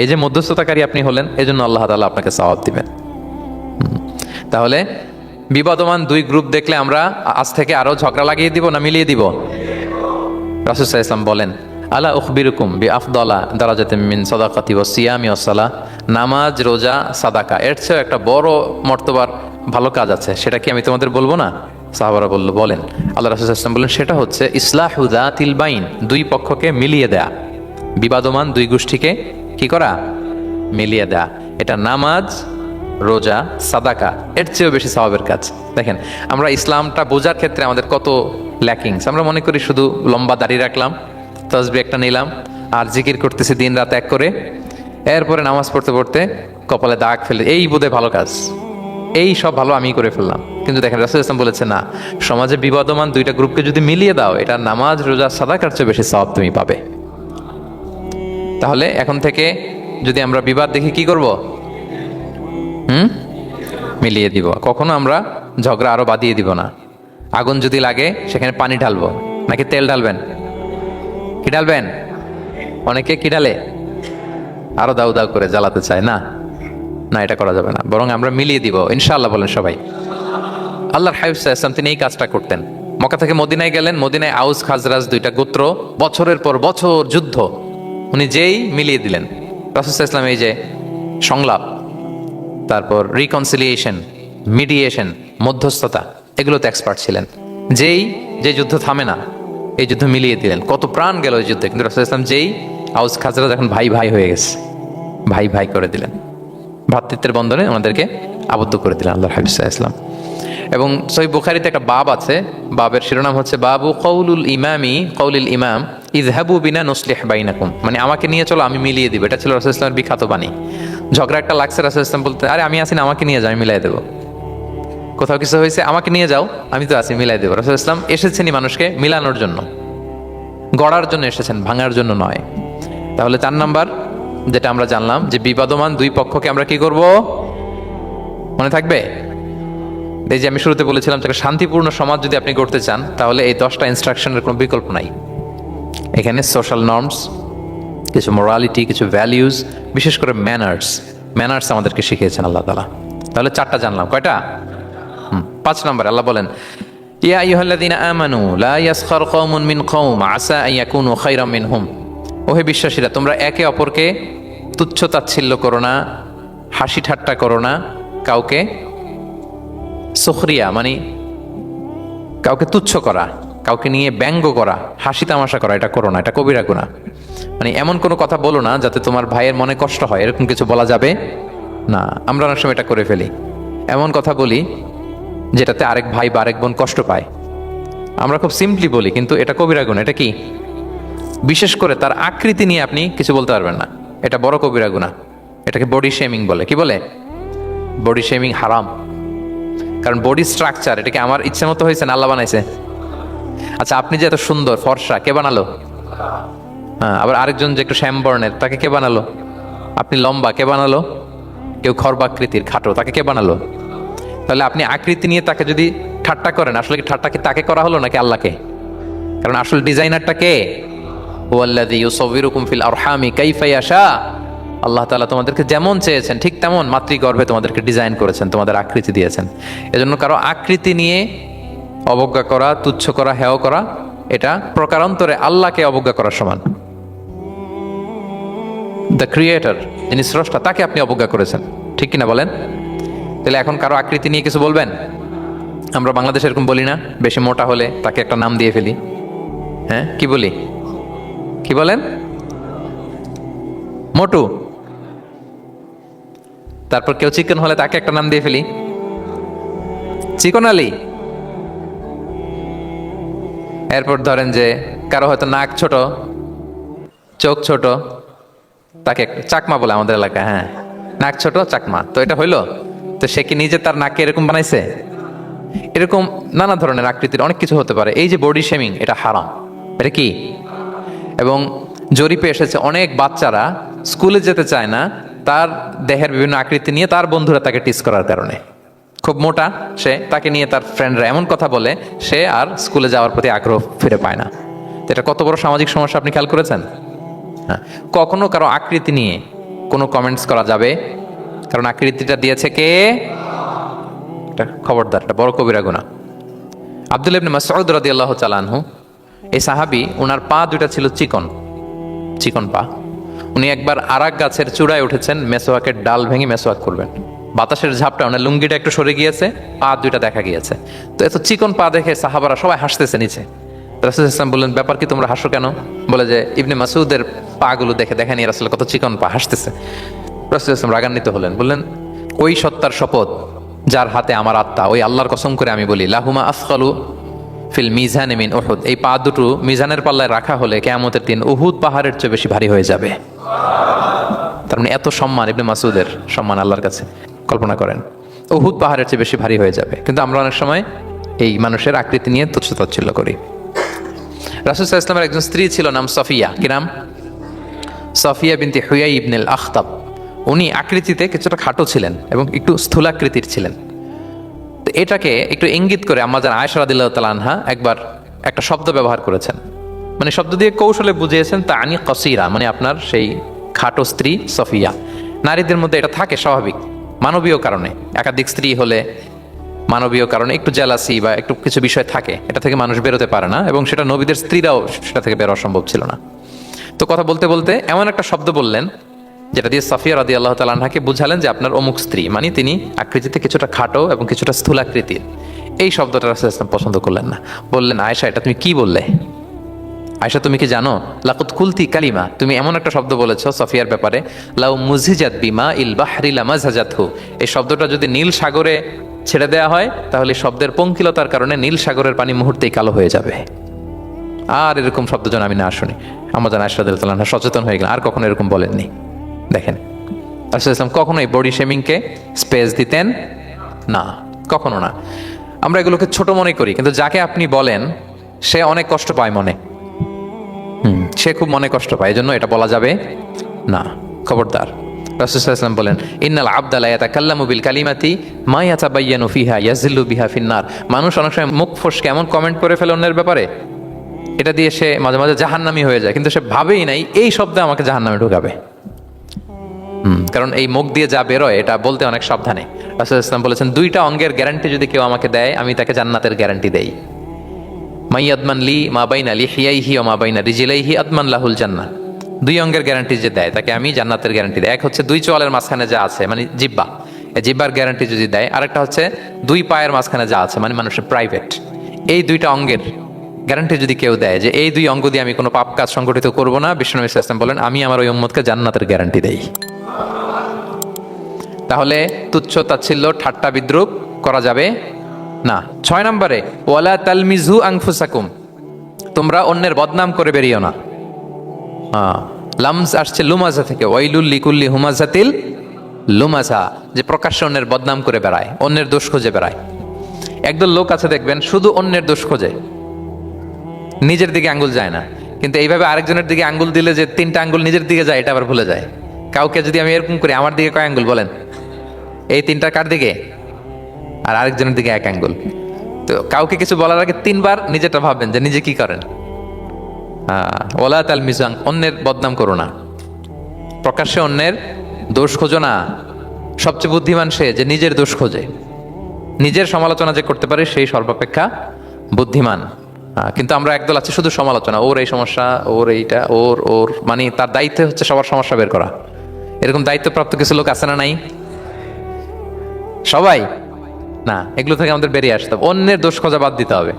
এই যে মধ্যস্থতাকারী আপনি হলেন, এই জন্য আল্লাহ তাআলা আপনাকে সওয়াব দিবেন। তাহলে বিবাদমান 2 গ্রুপ দেখলে আমরা আজ থেকে আরো ঝগড়া লাগিয়ে দিব না মিলিয়ে দিব? রাসূল সাল্লাল্লাহু আলাইহি ওয়াসাল্লাম বলেন, আলা উখবিরুকুম বিআফদালা দারাজাতিন মিন সাদাকাতি ওয়াস সিয়ামি ওয়াস সালাহ, নামাজ, রোজা, সাদাকা, এর চেয়ে একটা বড় মর্তবার ভালো কাজ আছে, সেটা কি আমি তোমাদের বলবো না? সাহাবারা বলল, বলেন। আল্লাহ রাসূল সাল্লাল্লাহু আলাইহি ওয়াসাল্লাম বললেন, সেটা হচ্ছে ইসলাহু যাতিল বাইন, দুই পক্ষকে মিলিয়ে দেয়া, বিবাদমান দুই গোষ্ঠীকে কি করা, মিলিয়ে দেয়া। এটা নামাজ, রোজা, সাদাকা, এর চেয়েও বেশি সওয়াবের কাজ। দেখেন আমরা ইসলামটা বোঝার ক্ষেত্রে আমাদের কত ল্যাকিংস। আমরা মনে করি শুধু লম্বা দাড়ি রাখলাম, তাসবিহ একটা নিলাম, আর জিকির করতেছি দিন রাত এক করে, এরপরে নামাজ পড়তে পড়তে কপালে দাগ ফেলে, এই বোধহয় ভালো কাজ, এই সব ভালো আমি করে ফেললাম। কিন্তু দেখেন রাসূল ইসলাম বলেছে না, সমাজে বিবাদমান দুইটা গ্রুপকে যদি মিলিয়ে দাও, এটা নামাজ, রোজা, সাদাকার চেয়ে বেশি সওয়াব তুমি পাবে। তাহলে এখন থেকে যদি আমরা বিবাদ দেখি কি করব, মিলিয়ে দিব। কখনো আমরা ঝগড়া আরো বাদিয়ে দিব না। আগুন যদি লাগে সেখানে পানি ঢালবো নাকি তেল ঢালবেন? কি ঢালবেন? অনেকে কি ঢালে, আরো দাউ দাউ করে জ্বালাতে চায়। না না, এটা করা যাবে না, বরং আমরা মিলিয়ে দিব ইনশাআল্লাহ। বলেন সবাই। আল্লাহর হাবিব সাল্লাল্লাহু আলাইহি ওয়াসাল্লাম তিনি এই কাজটা করতেন। মক্কা থেকে মদিনায় গেলেন, মদিনায় আউস খাজরাজ দুইটা গোত্র, বছরের পর বছর যুদ্ধ, উনি যেই মিলিয়ে দিলেন। রাসূল সাল্লাল্লাহু আলাইহি ওয়াসাল্লাম এই যে সংলাপ, তারপর রিকনসিলিয়েশন, মিডিয়েশন, মধ্যস্থতা, এগুলোতে এক্সপার্ট ছিলেন। যে যুদ্ধ থামে না, এই যুদ্ধ মিলিয়ে দিলেন। কত প্রাণ গেল এই যুদ্ধে, কিন্তু রাসূল সাল্লাল্লাহু আলাইহি ওয়াসাল্লাম যেই আউস খাজরাজ এখন ভাই ভাই হয়ে গেছে, ভাই ভাই করে দিলেন, ভ্রাতৃত্বের বন্ধনে আমাদেরকে আবদ্ধ করে দিলেন আল্লাহর হাবিব সাল্লাল্লাহু আলাইহি ওয়াসাল্লাম। এবং সহিহ বুখারীতে একটা বাব আছে, বাবের শিরোনাম হচ্ছে বাবু কওলুল ইমাম ইযহাবু বিনা নুসলিহ বাইনাকুম, মানে আমাকে নিয়ে চলো আমি মিলিয়ে দিব। এটা ছিল রাসূল সাল্লাল্লাহু আলাইহি ওয়াসাল্লামের বিখ্যাত বাণী। ঝগড়া একটা লাগছে, রাসূল সাল্লাল্লাহু আলাইহি ওয়াসাল্লাম বলতে, আরে আমি আছি না, আমাকে নিয়ে যাও, আমি মিলাই দেবো। কোথাও কিছু হয়েছে, আমাকে নিয়ে যাও, আমি তো আছি, মিলাই দেবো। রাসূল সাল্লাল্লাহু আলাইহি ওয়াসাল্লাম এসেছেনই মানুষকে মিলানোর জন্য, গড়ার জন্য এসেছেন, ভাঙার জন্য নয়। তাহলে 4 নাম্বার যেটা আমরা জানলাম, যে বিবাদমান দুই পক্ষকে আমরা কি করব, মনে থাকবে? এই যে আমি শুরুতে বলেছিলাম, যে শান্তিপূর্ণ সমাজ যদি আপনি করতে চান, তাহলে এই 10টা ইনস্ট্রাকশনের কোনো বিকল্প নাই। এখানে সোশ্যাল নর্মস, কিছু মোরালিটি, কিছু ভ্যালিউজ, বিশেষ করে ম্যানার্স আমাদেরকে শিখিয়েছেন আল্লাহ তাআলা। তাহলে 4টা জানলাম, কয়টা? 5 নম্বরে আল্লাহ বলেন, ইয়া আইয়ুহাল্লাযীনা আমানু লা ইয়াসখার কওমুন মিন কওম আসা আন ইয়াকুনু খায়রাম মিনহুম। ওহে বিশ্বাসীরা, তোমরা একে অপরকে তুচ্ছ তাচ্ছিল্য করো না, হাসি ঠাট্টা করো না, কাউকে সুখরিয়া মানে কাউকে তুচ্ছ করা, কাউকে নিয়ে ব্যঙ্গ করা, হাসি তামাশা করা, এটা করো না, এটা কবিরা গুনাহ। মানে এমন কোনো কথা বলো না যাতে তোমার ভাইয়ের মনে কষ্ট হয়, এরকম কিছু বলা যাবে না। আমরা অনেক সময় এটা করে ফেলি, এমন কথা বলি যেটাতে আরেক ভাই বা আরেক বোন কষ্ট পায়। আমরা খুব সিম্পলি বলি, কিন্তু এটা কবিরা গুনাহ। এটা কি? বিশেষ করে তার আকৃতি নিয়ে আপনি কিছু বলতে পারবেন না, এটা বড় কবিরা গুনাহ। এটাকে বডি শেমিং বলে। কি বলে? বডি শেমিং হারাম। কারণ বডি স্ট্রাকচার, এটাকে আমার ইচ্ছে মতো হয়েছে না আল্লাহ বানাইছে? আচ্ছা, আপনি যে এত সুন্দর ফর্সা, কে বানালো? হ্যাঁ, আবার আরেকজন যে একটু শ্যাম বর্ণের, তাকে কে বানালো? আপনি লম্বা, কে বানালো? কেউ খর্বাকৃতির, খাটো, তাকে কে বানালো? তাহলে আপনি আকৃতি নিয়ে তাকে যদি ঠাট্টা করেন, আসলে কি ঠাট্টা কি তাকে করা হলো নাকি আল্লাহকে? কারণ আসল ডিজাইনারটা কে? হুয়াল্লাযী ইউসাউবিরুকুম ফিল আরহামি কাইফা ইয়াশা। আল্লাহ তাআলা তোমাদেরকে যেমন চেয়েছেন ঠিক তেমন মাতৃগর্ভে তোমাদেরকে ডিজাইন করেছেন, তোমাদের আকৃতি দিয়েছেন। এজন্য কারো আকৃতি নিয়ে অবজ্ঞা করা, তুচ্ছ করা, হেয় করা, এটা প্রকারান্তরে আল্লাহকে অবজ্ঞা করার সমান। দ্য ক্রিয়েটর, যিনি স্রষ্টা, তাকে আপনি অবজ্ঞা করেছেন, ঠিক কিনা বলেন? তাহলে এখন কারো আকৃতি নিয়ে কিছু বলবেন? আমরা বাংলাদেশে এরকম বলি না? বেশি মোটা হলে তাকে একটা নাম দিয়ে ফেলি। হ্যাঁ, কি বলি? কি বলেন? মোটু। তারপর কেউ চিকন হলে তাকে একটা নাম দিয়ে ফেলি, চিকন আলী। এরপর ধরেন যে কারো হয়তো নাক ছোট, চোখ ছোট, তাকে চাকমা বলে আমাদের এলাকায়। হ্যাঁ, নাক ছোট, চাকমা। তো এটা হইলো? তো সে কি নিজে তার নাককে এরকম বানাইছে? এরকম নানা ধরনের আকৃতির অনেক কিছু হতে পারে। এই যে বডি শেমিং, এটা হারাম। এটা কি? এবং জরিপে এসেছে অনেক বাচ্চারা স্কুলে যেতে চায় না তার দেহের বিভিন্ন আকৃতি নিয়ে, তার বন্ধুরা তাকে টিস করার কারণে। খুব মোটা সে, তাকে নিয়ে তার ফ্রেন্ডরা এমন কথা বলে, সে আর স্কুলে যাওয়ার প্রতি আগ্রহ ফিরে পায় না। এটা কত বড় সামাজিক সমস্যা আপনি খেয়াল করেছেন? হ্যাঁ, কখনো কারো আকৃতি নিয়ে কোনো কমেন্টস করা যাবে? কারণ আকৃতিটা দিয়েছে কে? এটা খবরদার, এটা বড় কবিরা গুনাহ। আব্দুল্লাহ ইবনে মাসউদ রাদিয়াল্লাহু তাআলা আনহু, এই সাহাবী, ওনার পা দুটা ছিল চিকন পা। উনি একবার আরাক গাছের চূড়ায় উঠেছেন, মেসোয়াকের ডাল ভেঙে মেসোয়াক করবেন। বাতাসের ঝাপটা ওনার লুঙ্গিটা একটু সরে গিয়েছে, পা দুইটা দেখা গিয়েছে। তো এত চিকন পা দেখে সাহাবারা সবাই হাসতেছে নিচে। রাসূল ইসলাম বললেন, ব্যাপার কি, তোমরা হাসো কেন? বলে যে ইবনে মাসউদের পা গুলো দেখে দেখেনি রাসূল কত চিকন পা, হাসতেছে। রাসূল ইসলাম রাগান্বিত হলেন, বললেন, ওই সত্তার শপথ যার হাতে আমার আত্মা, ওই আল্লাহর কসম করে আমি বলি, লাহুমা আফকালু ফিল মিজানে মিন উহুদ, এই পা দুটো মিজানের পাল্লায় রাখা হলে কিয়ামতের দিন উহুদ পাহাড়ের চেয়ে বেশি ভারী হয়ে যাবে। তার মানে এত সম্মান ইবনে মাসউদের সম্মান আল্লাহর কাছে, কল্পনা করেন, উহুদ পাহাড়ের চেয়ে বেশি ভারী হয়ে যাবে। কিন্তু আমরা অনেক সময় এই মানুষের আকৃতি নিয়ে তুচ্ছ-তাচ্ছিল্য করি। রাসূল সাল্লাল্লাহু আলাইহি ওয়াসাল্লামের একজন স্ত্রী ছিল, নাম সফিয়া। কি নাম? সফিয়া বিনতে হুয়াই ইবনুল আখতাব। উনি আকৃতিতে কিছুটা খাটো ছিলেন এবং একটু স্থূলাকৃতির ছিলেন। তো এটাকে একটু ইঙ্গিত করে আম্মা জান আয়েশা রাদিয়াল্লাহু তাআলা আনহা একবার একটা শব্দ ব্যবহার করেছেন, মানে শব্দ দিয়ে কৌশলে বুঝিয়েছেন, তা আনি কসিরা, মানে আপনার সেই খাটো স্ত্রী সফিয়া। নারীদের মধ্যে এটা থাকে স্বাভাবিক, মানবীয় কারণে। একাধিক স্ত্রী হলে মানবীয় কারণে একটু জেলাসি বা একটু কিছু বিষয় থাকে, এটা থেকে মানুষ বেরোতে পারে না, এবং সেটা নবীদের স্ত্রীরাও সেটা থেকে বেরোয়া সম্ভব ছিল না। তো কথা বলতে বলতে এমন একটা শব্দ বললেন যেটা দিয়ে সাফিয়া রাদিয়াল্লাহু তাআলা আনহাকে বুঝালেন যে আপনার অমুক স্ত্রী, মানে তিনি আকৃতিতে কিছুটা খাটো এবং কিছুটা স্থূলাকৃতির। এই শব্দটা রাসূল ইসলাম পছন্দ করলেন না। বললেন, আয়েশা, এটা তুমি কি বললে? আয়েশা, তুমি কি জানো, লাকুত কুলতি কালিমা, তুমি এমন একটা শব্দ বলেছো সফিয়ার ব্যাপারে, লাউ মুজিজাত বিমা ইল বাহরি লামাজাজাতহু, এই শব্দটা যদি নীল সাগরে ছেড়ে দেওয়া হয় তাহলে শব্দের পঙ্কিলতার কারণে নীল সাগরের পানি মুহূর্তেই কালো হয়ে যাবে। আর এরকম শব্দ যেন আমি না শুনি। আম্মা জান আয়েশা রাদিয়াল্লাহু তাআলা সচেতন হয়ে গেলেন, আর কখনো এরকম বলেননি। দেখেন, রাসূল ইসলাম কখনোই বডি শেমিংকে স্পেস দিতেন না, কখনো না। আমরা এগুলোকে ছোট মনে করি, কিন্তু যাকে আপনি বলেন সে অনেক কষ্ট পায় মনে, সে খুব মনে কষ্ট পায়, এই জন্য এটা বলা যাবে না, খবরদার। রাসূল সাল্লাল্লাহু আলাইহি ওয়াসাল্লাম বলেন, ইন্নাল আবদা লা ইয়াতাকাল্লামু বিল কালিমাতি মা ইয়াতাবায়্যানু ফিহা ইয়াজিল্লু বিহা ফিন্নার। মানুষ অনেক সময় মুখ ফসকে এমন কমেন্ট করে ফেলে অন্যের ব্যাপারে, এটা দিয়ে সে মাঝে মাঝে জাহান্নামী হয়ে যায়, কিন্তু সে ভাবেই নাই এই শব্দে আমাকে জাহান্নামে ঢুকাবে। কারণ এই মুখ দিয়ে যা বেরোয় এটা বলতে অনেক সাবধানে। রাসূল ইসলাম বলেছেন, দুইটা অঙ্গের গ্যারান্টি যদি কেউ আমাকে দেয়, আমি তাকে জান্নাতের গ্যারান্টি দেই। মাইয়াদমান লি মা বাইনা লিহিয়াইহি ওয়া মা বাইনা রিজলাইহি আদমান লাহুল জান্নাহ। দুই অঙ্গের গ্যারান্টি যে দেয় তাকে আমি জান্নাতের গ্যারান্টি দেই। এক হচ্ছে দুই চোয়ালের মাঝখানে যা আছে, মানে জিহ্বা, এই জিহ্বার গ্যারান্টি যদি দেয়। আরেকটা হচ্ছে দুই পায়ের মাঝখানে যা আছে, মানে মানুষের প্রাইভেট। এই দুইটা অঙ্গের গ্যারান্টি যদি কেউ দেয় যে এই দুই অঙ্গ দিয়ে আমি কোনো পাপ কাজ সংগঠিত করব না, বিশ্বনবী সাল্লাল্লাহু আলাইহি ওয়াসাল্লাম বলেন, আমি আমার ওই উম্মতকে জান্নাতের গ্যারান্টি দেই। তাহলে তুচ্ছ তাচ্ছিল্য ঠাট্টা বিদ্রুপ করা যাবে না। 6 নম্বরে, ওয়ালা তালমিজু আনফুসাকুম, তোমরা অন্যের বদনাম করে বেরিও না। লামজ আসছে লুমাজা থেকে, ওয়াইলুল লিকুল্লি হুমাজাতিল লুমাজা, যে প্রকাশ্যে অন্যের বদনাম করে বেড়ায়, অন্যের দোষ খুঁজে বেড়ায়। একদল লোক আছে দেখবেন শুধু অন্যের দোষ খোঁজে, নিজের দিকে আঙ্গুল যায় না। কিন্তু এইভাবে আরেকজনের দিকে আঙ্গুল দিলে যে 3টা আঙ্গুল নিজের দিকে যায়, এটা আবার ভুলে যায়। কাউকে যদি আমি এরকম করি, আমার দিকে কয় আঙ্গুল বলেন? এই 3টা কার দিকে? আর আরেকজনের দিকে 1 আঙ্গুল। তো কাউকে কিছু বলার আগে 3বার নিজেরটা ভাববেন যে নিজে কি করেন। ওয়ালা তালমিজু, অন্যের বদনাম করো না, প্রকাশ্যে অন্যের দোষ খোঁজো না। সবচেয়ে বুদ্ধিমান সে যে নিজের দোষ খোঁজে, নিজের সমালোচনা যে করতে পারে সেই সর্বাপেক্ষা বুদ্ধিমান। কিন্তু আমরা একদল আছি শুধু সমালোচনা, ওর এই সমস্যা, ওর এইটা, ওর ওর মানে তার দায়িত্ব হচ্ছে সবার সমস্যা বের করা। এরকম দায়িত্বপ্রাপ্ত কিছু লোক আছে না নাই? সবাই না, এগুলো থেকে আমাদের বেরিয়ে আসতে হবে। অন্যের দোষ খোঁজা বাদ দিতে হবে,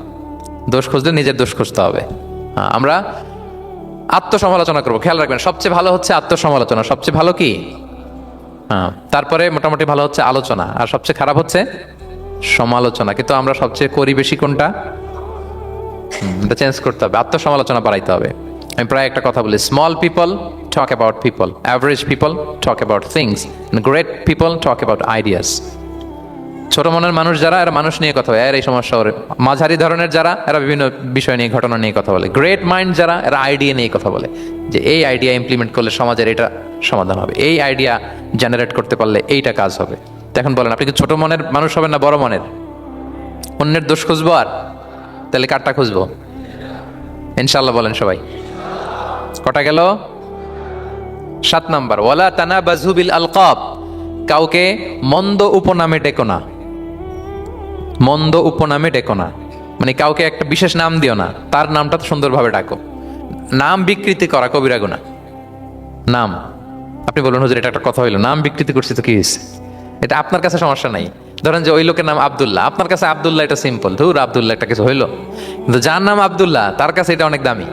দোষ খুঁজলে নিজের দোষ খুঁজতে হবে। আমরা আত্মসমালোচনা করবো, খেয়াল রাখবেন, সবচেয়ে ভালো হচ্ছে আত্মসমালোচনা। সবচেয়ে ভালো কি? তারপরে মোটামুটি ভালো হচ্ছে আলোচনা, আর সবচেয়ে খারাপ হচ্ছে সমালোচনা। কিন্তু আমরা সবচেয়ে করি বেশি কোনটা? এটা চেঞ্জ করতে হবে, আত্মসমালোচনা বাড়াইতে হবে। আমি প্রায় একটা কথা বলি, small people talk about people, average people talk about things, great people talk about ideas. ছোট মনের মানুষ যারা, এরা মানুষ নিয়ে কথা বলে, এর এই সমস্যা ওর। মাঝারি ধরনের যারা, এরা বিভিন্ন বিষয় নিয়ে, ঘটনা নিয়ে কথা বলে। গ্রেট মাইন্ড যারা, এরা আইডিয়া নিয়ে কথা বলে, যে এই আইডিয়া ইমপ্লিমেন্ট করলে সমাজের এটা সমাধান হবে, এই আইডিয়া জেনারেট করতে পারলে এইটা কাজ হবে। তো এখন বলেন, আপনি কি ছোট মনের মানুষ হবেন না বড় মনের? অন্যের দোষ খুঁজবো, আর তাহলে কারটা খুঁজবো? ইনশাল্লাহ বলেন সবাই। কটা গেল? 7 নাম্বার, ওয়ালা তানাবাজু বিল আলকাব, কাউকে মন্দ উপনামে ডেকো না। মন্দ উপনামে ডেকো না, মানে কাউকে একটা বিশেষ নাম দিও না, তার নামটা তো সুন্দরভাবে ডাকো। নাম বিকৃতি করা কবিরা গুনাহ। নাম, আপনি বলুন হুজুর এটা একটা কথা হইলো, নাম বিকৃতি করছি তো কি হয়েছে? এটা আপনার কাছে সমস্যা নাই। ধরেন যে ওই লোকের নাম আব্দুল্লাহ, আপনার কাছে আব্দুল্লাহ এটা সিম্পল, ধুর আব্দুল্লাহ একটা কিছু হইলো। কিন্তু যার নাম আব্দুল্লাহ তার কাছে এটা অনেক দামি।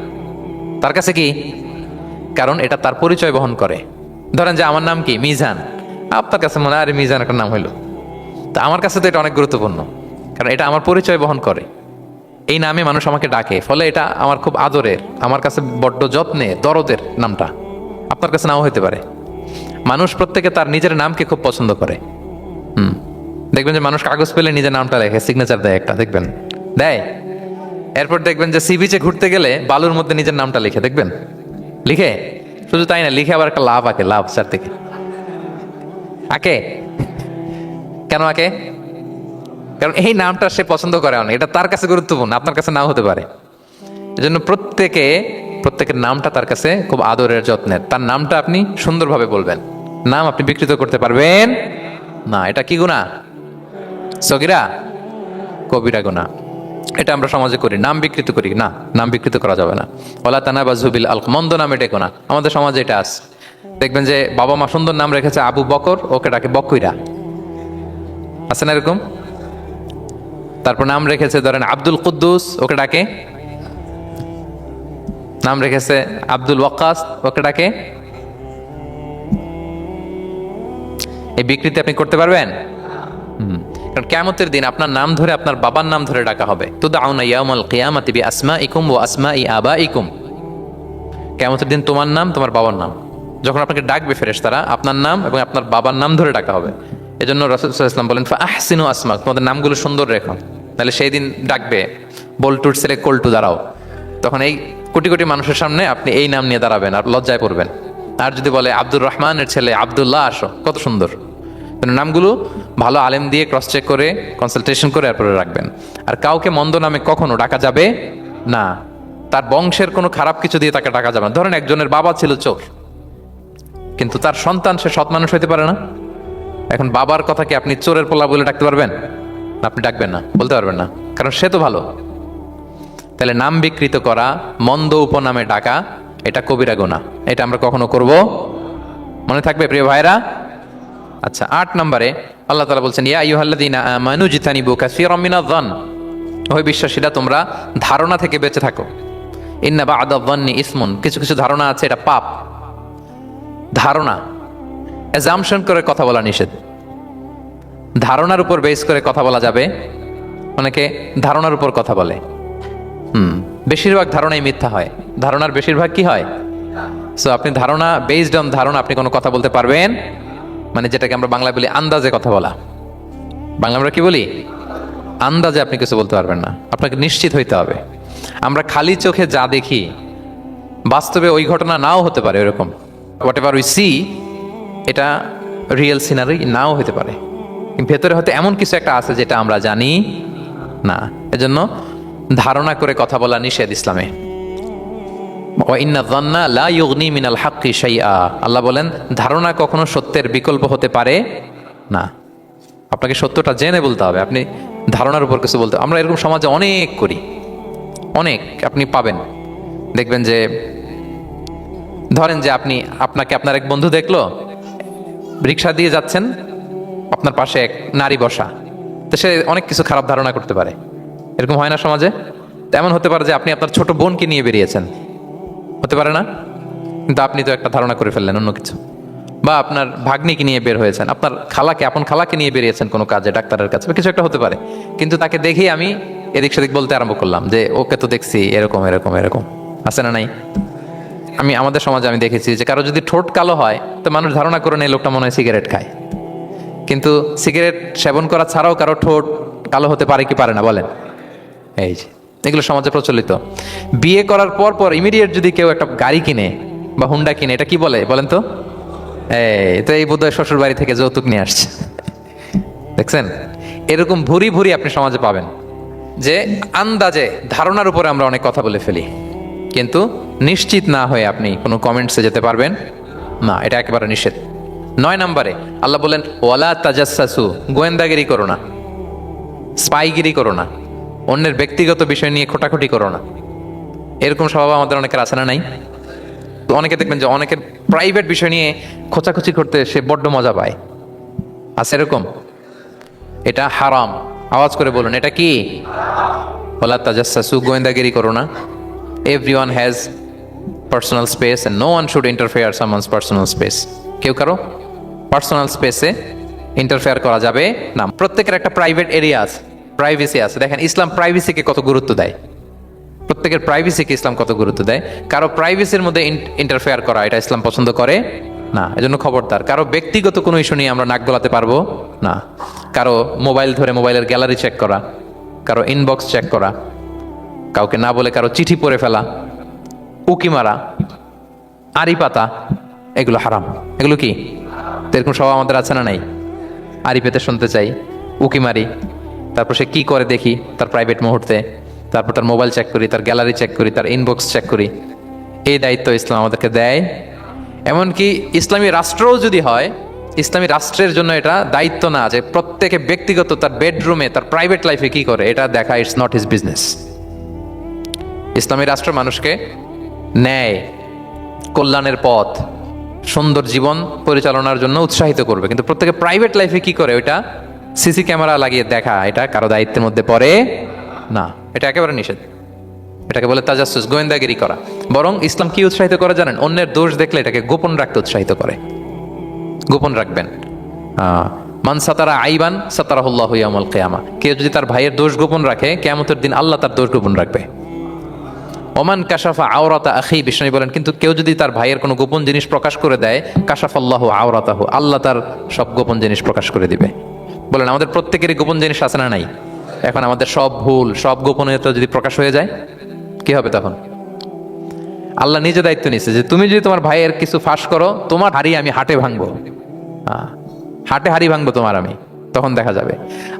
তার কাছে কি? কারণ এটা তার পরিচয় বহন করে। ধরেন যে আমার নাম কি মিজান, আপনার কাছে মনে হয় আরে মিজান একটা নাম হইলো, তা আমার কাছে তো এটা অনেক গুরুত্বপূর্ণ, কারণ এটা আমার পরিচয় বহন করে। এই নামে মানুষ আমাকে ডাকে, ফলে এটা আমার খুব আদরের, আমার কাছে বড্ড যত্নে দরদের নামটা। আপনার কাছে নাও হইতে পারে। মানুষ প্রত্যেকে তার নিজের নামকে খুব পছন্দ করে। দেখবেন যে মানুষ কাগজ পেলে নিজের নামটা লেখে, সিগনেচার দেয় একটা, দেখবেন দেয়। এরপর দেখবেন যে সি বিচে ঘুরতে গেলে বালুর মধ্যে নিজের নামটা লিখে, দেখবেন লিখে। শুধু তাই না, লিখে আবার একটা লাভ আঁকে, লাভ চার থেকে আঁকে। কেন আঁকে? কারণ এই নামটা সে পছন্দ করে অনেক, এটা তার কাছে গুরুত্বপূর্ণ, আপনার কাছে নাও হতে পারে। এজন্য প্রত্যেকের নামটা তার কাছে খুব আদরের যত্নের। তার নামটা আপনি সুন্দরভাবে বলবেন। নাম আপনি বিকৃত করতে পারবেন না। এটা কি গুনাহ? সগীরা কবিরা গুনাহ। এটা আমরা সমাজে করি, নাম বিকৃত করি না, নাম বিকৃত করা যাবে না। ওয়ালা তানাবাযু বিল আলক, মন্দ নামে ডেকো না। আমাদের সমাজে এটা আছে। দেখবেন যে বাবা মা সুন্দর নাম রেখেছে আবু বকর, ওকে ডাকে বকইরা, আছে না এরকম? তারপর নাম রেখেছে ধরেন আব্দুল কুদ্দুস, ওকে ডাকে। নাম রেখেছে আব্দুল ওয়াক্কাস, ওকে ডাকে। এই বিকৃতি আপনি করতে পারবেন? কারণ কিয়ামতের দিন আপনার নাম ধরে, আপনার বাবার নাম ধরে ডাকা হবে। তুদআউনা ইয়াউমাল কিয়ামাতি বিআসমাইকুম ওয়া আসমাই আবাইকুম। কিয়ামতের দিন তোমার নাম, তোমার বাবার নাম, যখন আপনাকে ডাকবে ফেরেশতারা, আপনার নাম এবং আপনার বাবার নাম ধরে ডাকা হবে। এজন্য রাসূল সাল্লাল্লাহু আলাইহি ওয়াসাল্লাম বলেন ফাআহসিনু আসমাক, তোমাদের নামগুলো সুন্দর রেখো, তাহলে সেই দিন ডাকবে বল্টুর ছেলে কল্টু দাঁড়াও, তখন এই কোটি কোটি মানুষের সামনে আপনি এই নাম নিয়ে দাঁড়াবেন আর লজ্জায় পড়বেন। আর যদি বলে আব্দুর রহমানের ছেলে আব্দুল্লাহ, আসো, কত সুন্দর। নামগুলো ভালো আলেম দিয়ে ক্রস চেক করে, কনসালটেশন করে এরপরে রাখবেন। আর কাউকে মন্দ নামে কখনো ডাকা যাবে না। তার বংশের কোনো খারাপ কিছু দিয়ে তাকে ডাকা যাবে না। ধরেন একজনের বাবা ছিল চোর, কিন্তু তার সন্তান সে সৎ মানুষ হইতে পারে না। এখন বাবার কথা কি আপনি চোরের পোলা বলে ডাকতে পারবেন? আপনি ডাকবেন না, বলতে পারবেন না, কারণ সে তো ভালো। তাহলে নাম বিকৃত করা, মন্দ উপনামে ডাকা, এটা কবিরা গুনাহ। এটা আমরা কখনো করব? মনে থাকবে প্রিয় ভাইরা? আচ্ছা, 8 নম্বরে আল্লাহ তাআলা বলছেন ইয়া আইয়ুহাল্লাযীনা আমানু জিতানিবু কাসীরাম মিনায-যন, ওহে বিশ্বাসীরা তোমরা ধারণা থেকে বেঁচে থাকো। ইন্না বা'দায-যন্নি ইসমুন, কিছু কিছু ধারণা আছে এটা পাপ। ধারণা, অ্যাজাম্পশন করে কথা বলা নিষেধ। ধারণার উপর বেস করে কথা বলা যাবে। অনেকে ধারণার উপর কথা বলে। বেশিরভাগ ধারণাই মিথ্যা হয়। ধারণার বেশিরভাগ কি হয়? সো আপনি ধারণা, বেসড অন ধারণা আপনি কোনো কথা বলতে পারবেন, মানে যেটাকে আমরা বাংলায় বলি আন্দাজে কথা বলা। বাংলা আমরা কি বলি? আন্দাজে আপনি কিছু বলতে পারবেন না, আপনাকে নিশ্চিত হইতে হবে। আমরা খালি চোখে যা দেখি, বাস্তবে ওই ঘটনা নাও হতে পারে এরকম। হোয়াট এভার উই সি, এটা রিয়েল সিনারি নাও হতে পারে, কিন্তু ভেতরে হয়তো এমন কিছু একটা আছে যেটা আমরা জানি না। এজন্য ধারণা করে কথা বলা নিষেধ ইসলামে। ওয়া ইন্না যান্না লা ইউগনি মিনাল হাক্কি শাইআ, আল্লাহ বলেন ধারণা কখনো সত্যের বিকল্প হতে পারে না। আপনাকে সত্যটা জেনে বলতে হবে। আপনি ধারণার উপর কিছু বলতে, আমরা এরকম সমাজে অনেক করি, অনেক আপনি পাবেন। দেখবেন যে ধরেন যে আপনাকে আপনার এক বন্ধু দেখলো, রিক্সা দিয়ে যাচ্ছেন, আপনার পাশে এক নারী বসা, তো সে অনেক কিছু খারাপ ধারণা করতে পারে। এরকম হয় না সমাজে? তেমন হতে পারে যে আপনি আপনার ছোট বোনকে নিয়ে বেরিয়েছেন, হতে পারে না? কিন্তু আপনি তো একটা ধারণা করে ফেললেন অন্য কিছু। বা আপনার ভাগ্নিকে নিয়ে বের হয়েছেন, আপনার আপন খালাকে নিয়ে বেরিয়েছেন কোনো কাজে, ডাক্তারের কাছে, বা কিছু একটা হতে পারে। কিন্তু তাকে দেখেই আমি এদিক সেদিক বলতে আরম্ভ করলাম যে ওকে তো দেখছি এরকম এরকম এরকম, আছে না নাই? আমাদের সমাজে আমি দেখেছি যে কারো যদি ঠোঁট কালো হয় তো মানুষ ধারণা করে নেয় লোকটা মনে হয় সিগারেট খায়। কিন্তু সিগারেট সেবন করা ছাড়াও কারো ঠোঁট কালো হতে পারে কি পারে না বলেন? এই যে এগুলো সমাজে প্রচলিত। বিয়ে করার পর ইমিডিয়েট যদি কেউ একটা গাড়ি কিনে বা হুন্ডা কিনে, এটা কি বলে বলেন তো? এই বোধহয় শ্বশুর বাড়ি থেকে যৌতুক নিয়ে আসছে। দেখছেন, এরকম ভুরি ভুরি আপনি সমাজে পাবেন যে আন্দাজে ধারণার উপরে আমরা অনেক কথা বলে ফেলি, কিন্তু নিশ্চিত না হয়ে আপনি কোনো কমেন্টসে যেতে পারবেন না, এটা একেবারে নিষেধ। 9 নম্বরে আল্লাহ বলেন ওয়ালা তাজাসসু, গোয়েন্দাগিরি করো না, স্পাইগিরি করো না, অন্যের ব্যক্তিগত বিষয় নিয়ে খোটাখুটি করো না। এরকম স্বভাব আমাদের অনেকের আছে না নাই? তো অনেকে দেখবেন যে অনেকের প্রাইভেট বিষয় নিয়ে খোঁচাখুচি করতে সে বড্ড মজা পায়। আছে এরকম? এটা হারাম। আওয়াজ করে বলুন, এটা কি? ওয়ালা তাজাসসু, গোয়েন্দাগিরি করো না। Everyone has personal space and no one should interfere someone's personal space. কেউ কারো পার্সোনাল স্পেসে ইন্টারফেয়ার করা যাবে না। প্রত্যেকের একটা প্রাইভেট এরিয়া আছে, প্রাইভেসি আছে। দেখেন ইসলাম প্রাইভেসিকে কত গুরুত্ব দেয়। প্রত্যেকের প্রাইভেসিকে ইসলাম কত গুরুত্ব দেয়। কারো প্রাইভেসির মধ্যে ইন্টারফেয়ার করা এটা ইসলাম পছন্দ করে না। এজন্য খবরদার, কারো ব্যক্তিগত কোনো ইস্যু নিয়ে আমরা নাক গলাতে পারবো না। কারো মোবাইল ধরে মোবাইলের গ্যালারি চেক করা, কারো ইনবক্স চেক করা, কাউকে না বলে কারো চিঠি পড়ে ফেলা, উকি মারা, আড়ি পাতা, এগুলো হারাম। এগুলো কি? তো এরকম সব আমাদের আছে না নাই? আড়ি পেতে শুনতে চাই, উকি মারি, তারপর সে কি করে দেখি তার প্রাইভেট মুহূর্তে, তারপর তার মোবাইল চেক করি, তার গ্যালারি চেক করি, তার ইনবক্স চেক করি। এই দায়িত্ব ইসলাম আমাদেরকে দেয়। এমনকি ইসলামী রাষ্ট্রও যদি হয়, ইসলামী রাষ্ট্রের জন্য এটা দায়িত্ব না যে প্রত্যেকে ব্যক্তিগত তার বেডরুমে তার প্রাইভেট লাইফে কি করে এটা দেখা, ইটস নট হিজ বিজনেস। ইসলামী রাষ্ট্র মানুষকে ন্যায়, কল্যাণের পথ, সুন্দর জীবন পরিচালনার জন্য উৎসাহিত করবে, কিন্তু প্রত্যেকে প্রাইভেট লাইফে কি করে ওইটা সিসি ক্যামেরা লাগিয়ে দেখা, এটা কারো দায়িত্বের মধ্যে পড়ে না। এটা একেবারে নিষেধ। এটাকে বলে তাজাসসুস, গোয়েন্দাগিরি করা। বরং ইসলাম কি উৎসাহিত করে জানেন? অন্যের দোষ দেখলে এটাকে গোপন রাখতে উৎসাহিত করে। গোপন রাখবেন। মান সাতারা আইবান সাতারাহুল্লাহু ইয়াউমাল কিয়ামা। কেউ যদি তার ভাইয়ের দোষ গোপন রাখে, কিয়ামতের দিন আল্লাহ তার দোষ গোপন রাখবে। ওমান কাশাফা আওরাতা আখি, বিষ্ণু বলেন, কিন্তু কেউ যদি তার ভাইয়ের কোনো গোপন জিনিস প্রকাশ করে দেয়, কাশাফাল্লাহু আওরাতাহু, আল্লাহ তার সব গোপন জিনিস প্রকাশ করে দিবে। বলেন আমাদের প্রত্যেকেরই গোপন জিনিস আছে না নাই? এখন আমাদের সব ভুল, সব গোপনীয়তা যদি প্রকাশ হয়ে যায় কি হবে তখন? আল্লাহ নিজে দায়িত্ব নিচ্ছে যে তুমি যদি তোমার ভাইয়ের কিছু ফাঁস করো, তোমার হাড়ি আমি হাটে ভাঙবো। হাটে হাড়ি ভাঙবো তোমার আমি, তখন দেখা যাবে।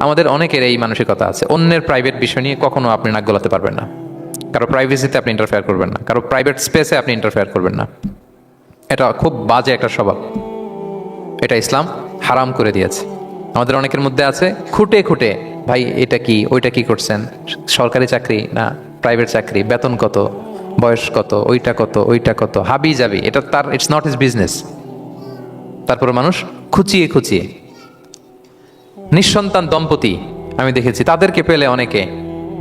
আমাদের অনেকের এই মানসিকতা আছে, অন্যের প্রাইভেট বিষয় নিয়ে কখনো আপনি নাক গলাতে পারবেন না। কারো প্রাইভেসিতে আপনি ইন্টারফেয়ার করবেন না, কারো প্রাইভেট স্পেসে আপনি ইন্টারফেয়ার করবেন না। এটা খুব বাজে একটা স্বভাব। এটা ইসলাম হারাম করে দিয়েছে। আমাদের অনেকের মধ্যে আছে খুঁটে খুঁটে, ভাই এটা কি, ওইটা কি করছেন, সরকারি চাকরি না প্রাইভেট চাকরি, বেতন কত, বয়স কত, ওইটা কত, ওইটা কত, হাবি যাবি, এটা তার, ইটস নট হিজ বিজনেস। তারপরে মানুষ খুঁচিয়ে খুঁচিয়ে। নিঃসন্তান দম্পতি আমি দেখেছি, তাদেরকে পেলে অনেকে,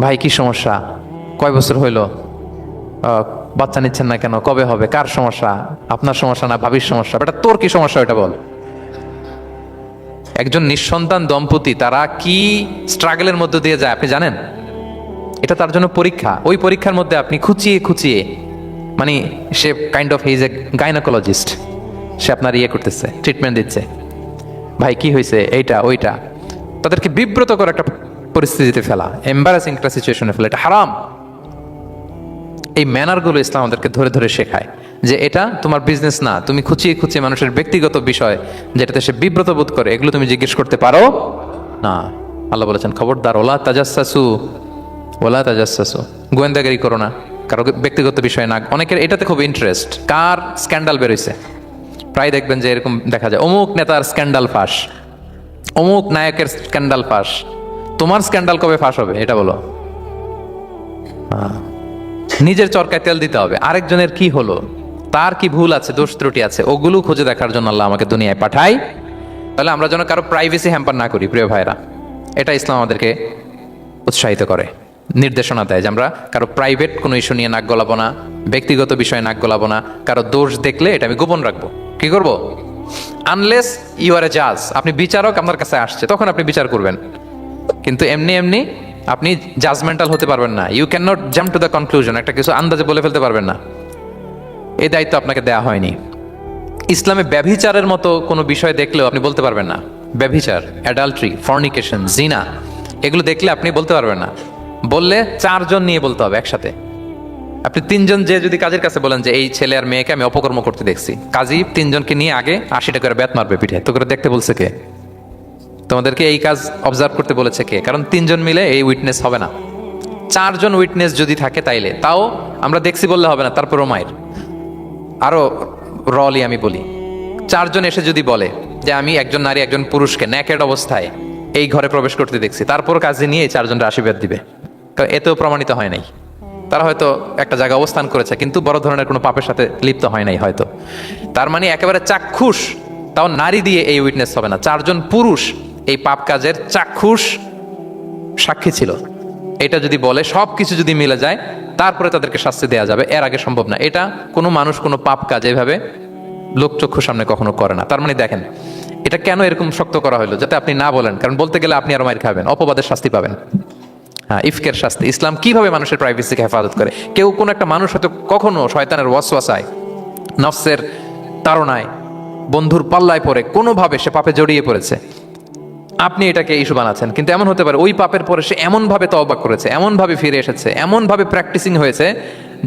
ভাই কি সমস্যা, কয় বছর হইল, বাচ্চা নিচ্ছেন না কেন, কবে হবে, কার সমস্যা, আপনার সমস্যা না ভাবির সমস্যা, এটা তোর কি সমস্যা ওটা বল। একজন নিঃসন্তান দম্পতি তারা কি স্ট্রাগলের মধ্য দিয়ে যায় আপনি জানেন? এটা তার জন্য পরীক্ষা। ওই পরীক্ষার মধ্যে আপনি খুঁচিয়ে খুঁচিয়ে, মানে সে kind of his a gynaecologist, সে আপনার ইয়ে করতেছে, ট্রিটমেন্ট দিচ্ছে, ভাই কি হয়েছে, এইটা ওইটা, তাদেরকে বিব্রত করে একটা পরিস্থিতিতে ফেলা, এম্বারাসিং একটা সিচুয়েশনে ফেলা, এটা হারাম। এই ম্যানারগুলো ইসলাম আমাদেরকে ধরে ধরে শেখায় যে এটা তোমার বিজনেস না। তুমি খুঁচিয়ে খুঁচিয়ে মানুষের ব্যক্তিগত বিষয় যেটাতে সে বিব্রত বোধ করে, এগুলো তুমি জিজ্ঞেস করতে পারো না। আল্লাহ বলেছেন খবরদার, ওলা তাজাসসু, ওলা তাজাসসু, গোয়েন্দাগিরি করো না কারো ব্যক্তিগত বিষয় না। অনেকের এটাতে খুব ইন্টারেস্ট, কার স্ক্যান্ডাল বেরোইছে। প্রায় দেখবেন যে এরকম দেখা যায়, অমুক নেতার স্ক্যান্ডাল ফাঁস, অমুক নায়কের স্ক্যান্ডাল ফাঁস। তোমার স্ক্যান্ডাল কবে ফাঁস হবে এটা বলো? নিজের চরকায় তেল দিতে হবে। আরেকজনের কি হলো, তার কি ভুল আছে, দোষ ত্রুটি আছে, ওগুলো খুঁজে দেখার জন্য আল্লাহ আমাকে দুনিয়ায় পাঠায়। তাহলে আমরা যেন কারো প্রাইভেসি হ্যাম্পার না করি প্রিয় ভাইরা। এটা ইসলাম আমাদেরকে উৎসাহিত করে, নির্দেশনা দেয় যে আমরা কারো প্রাইভেট কোনো ইস্যু নিয়ে নাক গলাবো না, ব্যক্তিগত বিষয়ে নাক গলাবো না। কারো দোষ দেখলে এটা আমি গোপন রাখবো। কি করবো? আনলেস ইউ আর এ জাজ, আপনি বিচারক, আপনার কাছে আসছে, তখন আপনি বিচার করবেন। কিন্তু এমনি এমনি আপনি জাজমেন্টাল হতে পারবেন না। You can not jump to the conclusion, একটা কিছু আন্দাজে বলে ফেলতে পারবেন না। এই দায়িত্ব আপনাকে দেয়া হয়নি। ইসলামে ব্যভিচারের মতো কোনো বিষয় দেখলেও আপনি বলতে পারবেন না। ব্যভিচার, অ্যাডাল্ট্রি, ফর্নিকেশন, জিনা, এগুলো দেখলে আপনি বলতে পারবেন না। বললে 4 জন নিয়ে বলতে হবে একসাথে। আপনি 3 জন যে যদি কাজের কাছে বলেন যে এই ছেলে আর মেয়েকে আমি অপকর্ম করতে দেখছি, কাজী 3 জনকে নিয়ে আগে 80 টাকা করে ব্যাত মারবে পিঠে। তো করে দেখতে বলছে কে? তোমাদেরকে এই কাজ অবজার্ভ করতে বলেছে কে? কারণ 3 জন মিলে এই উইটনেস হবে না। 4 জন উইটনেস যদি থাকে তাইলে, তাও আমরা দেখছি বললে হবে না, তারপরও মায়ের। আরো রলি আমি বলি, 4 জন এসে যদি বলে যে আমি একজন নারী একজন পুরুষকে ন্যাকেড অবস্থায় এই ঘরে প্রবেশ করতে দেখছি, তারপর কাজে নিয়ে 4 জনরা আশীর্বাদ দিবে, কারণ এতেও প্রমাণিত হয় নাই। তারা হয়তো একটা জায়গায় অবস্থান করেছে কিন্তু বড় ধরনের কোনো পাপের সাথে লিপ্ত হয় নাই হয়তো। তার মানে একেবারে চাক্ষুষ তাও নারী দিয়ে এই উইটনেস হবে না, 4 জন পুরুষ এই পাপ কাজের চাক্ষুষ সাক্ষী ছিল। এটা যদি বলে, সব কিছু যদি মিলে যায়, তারপরে তাদেরকে শাস্তি দেওয়া যাবে, এর আগে সম্ভব না। এটা কোনো মানুষ কোনো পাপ কাজ এভাবে লোকচক্ষুর সামনে কখনো করে না। তার মানে দেখেন, এটা কেন এরকম শক্ত করা হলো, যাতে আপনি না বলেন, কারণ বলতে গেলে আপনি আরো মাইর খাবেন, অপবাদের শাস্তি পাবেন। হ্যাঁ, ইফকের শাস্তি। ইসলাম কিভাবে মানুষের প্রাইভেসিকে হেফাজত করে। কেউ কোনো একটা মানুষ হয়তো কখনো শয়তানের ওয়াসওয়াসায়, নফসের তাড়নায়, বন্ধুর পাল্লায় পড়ে কোনোভাবে সে পাপে জড়িয়ে পড়েছে, আপনি এটাকে ইস্যু বানাচ্ছেন। কিন্তু এমন হতে পারে ওই পাপের পরে সে এমনভাবে তওবা করেছে, এমনভাবে ফিরে এসেছে, এমনভাবে প্র্যাকটিসিং হয়েছে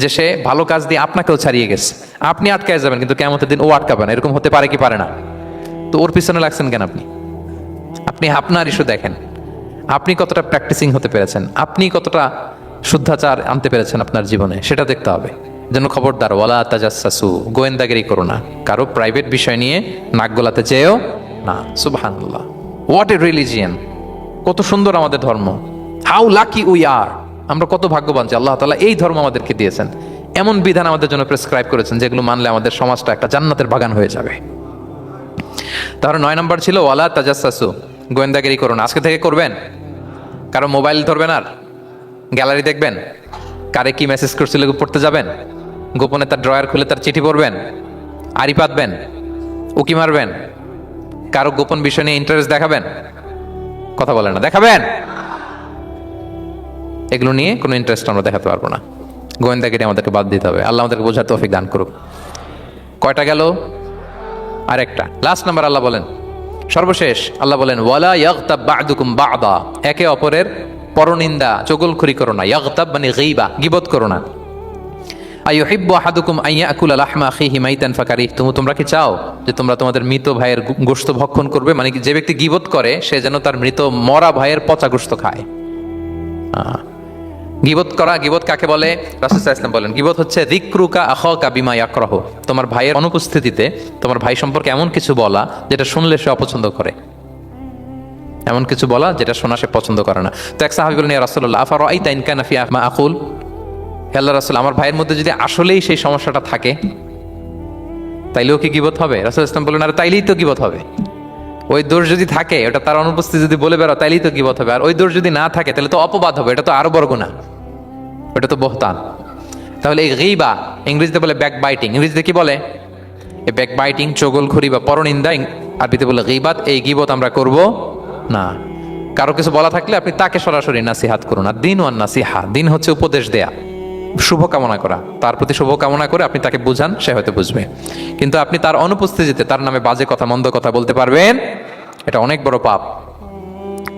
যে সে ভালো কাজ দিয়ে আপনাকেও ছাড়িয়ে গেছে। আপনি আটকায় যাবেন, কিন্তু কিয়ামতের দিন ও আটকাবে না। এরকম হতে পারে কি পারে না? তো ওর পিছনে লাগছেন কেন আপনি? আপনি আপনার ইস্যু দেখেন, আপনি কতটা প্র্যাকটিসিং হতে পেরেছেন, আপনি কতটা শুদ্ধাচার আনতে পেরেছেন আপনার জীবনে, সেটা দেখতে হবে। যেন খবরদার, ওয়ালা তাজাসসু, গোয়েন্দাগিরি করো না, কারো প্রাইভেট বিষয় নিয়ে নাক গলাতে যেও না। সুবহানাল্লাহ, হোয়াট এ রিলিজিয়ান! কত সুন্দর আমাদের ধর্ম, হাউ লাকি উই আর! আমরা কত ভাগ্যবান যে আল্লাহ তাআলা এই ধর্ম আমাদেরকে দিয়েছেন, এমন বিধান আমাদের জন্য প্রেসক্রাইব করেছেন যেগুলো মানলে আমাদের সমাজটা একটা জান্নাতের বাগান হয়ে যাবে। তাহলে 9 নম্বর ছিল ওয়ালা তাজাসসু, গোয়েন্দাগিরি করুন। আজকে থেকে করবেন। কারো মোবাইল ধরবেন, আর গ্যালারি দেখবেন, কারে কি মেসেজ করছিল পড়তে যাবেন, গোপনে তার ড্রয়ার খুলে তার চিঠি পড়বেন, আড়ি পাতবেন, উকি মারবেন, কারো গোপন বিষয় নিয়ে ইন্টারেস্ট দেখাবেন। কথা বলেন না, দেখাবেন? এগুলো নিয়ে কোনো ইন্টারেস্ট আমরা দেখাতে পারবো না। গোয়েন্দাগিরি আমাদেরকে বাদ দিতে হবে। আল্লাহ আমাদেরকে বোঝার তৌফিক দান করুক। কয়টা গেল? আরেকটা, লাস্ট নাম্বার। আল্লাহ বলেন, সর্বশেষ আল্লাহ বলেন, ওয়ালা ইয়াগতাব বা'দুকুম বা'দা, একে অপরের পরনিন্দা চগলখড়ি করো না। ইয়াগতাব মানে গীবা, গীবত করো না। আইয়ুহিব্বু আহাদুকুম আন ইয়াকুলা লাহমা আখিহি মাইতান ফাকারিহতুম, তোমরা কি চাও যে তোমরা তোমাদের মৃত ভাইয়ের গোশত ভক্ষণ করবে? মানে যে ব্যক্তি গীবত করে সে যেন তার মৃত মরা ভাইয়ের পচা গোশত খায়। গীবত করা, গীবত কাকে বলে? রাসূল সাল্লাল্লাহু আলাইহি ওয়াসাল্লাম বলেন, গীবত হচ্ছে যিকরুকা আখাকা বিমা ইয়াকরাহু, তোমার ভাইয়ের অনুপস্থিতিতে তোমার ভাই সম্পর্কে এমন কিছু বলা যেটা শুনলে সে অপছন্দ করে, এমন কিছু বলা যেটা শোনা সে পছন্দ করে না। তো এক সাহাবী বললেন, ইয়া রাসূলুল্লাহ আফারাআইতা ইন কানা ফি মা আকুল, হে আল্লাহর রাসূল, আমার ভাইয়ের মধ্যে যদি আসলেই সেই সমস্যাটা থাকে তাইলেও কি গীবত হবে? রাসূল সাল্লাল্লাহু আলাইহি ওয়াসাল্লাম বললেন, আরে তাইলেই তো গীবত হবে। ওই দোষ যদি থাকে, ওটা তার অনুপস্থিতি যদি বলে বেরো, তাইলেই তো গীবত হবে। আর ওই দোষ যদি না থাকে তাহলে তো অপবাদ হবে, এটা তো আরো বড় গুনাহ, ওটা তো বহতান। তাহলে এই গীবা, ইংরেজিতে বলে ব্যাক বাইটিং, ইংরেজিতে কি বলে? এই ব্যাক বাইটিং, চগলখড়ি বা পরনিন্দা, আরবিতে বলে গীবাত। এই গীবত আমরা করব না। কারো কিছু বলা থাকলে আপনি তাকে সরাসরি নাসিহাত করুন। আর দিন ওয়ান নাসিহা, দিন হচ্ছে উপদেশ দেয়া, শুভ কামনা করা, তার প্রতি শুভ কামনা করে আপনি তাকে বুঝান, সে হয়তো বুঝবে। কিন্তু আপনি তার অনুপস্থিতিতে তার নামে বাজে কথা, মন্দ কথা বলতে পারবেন, এটা অনেক বড় পাপ।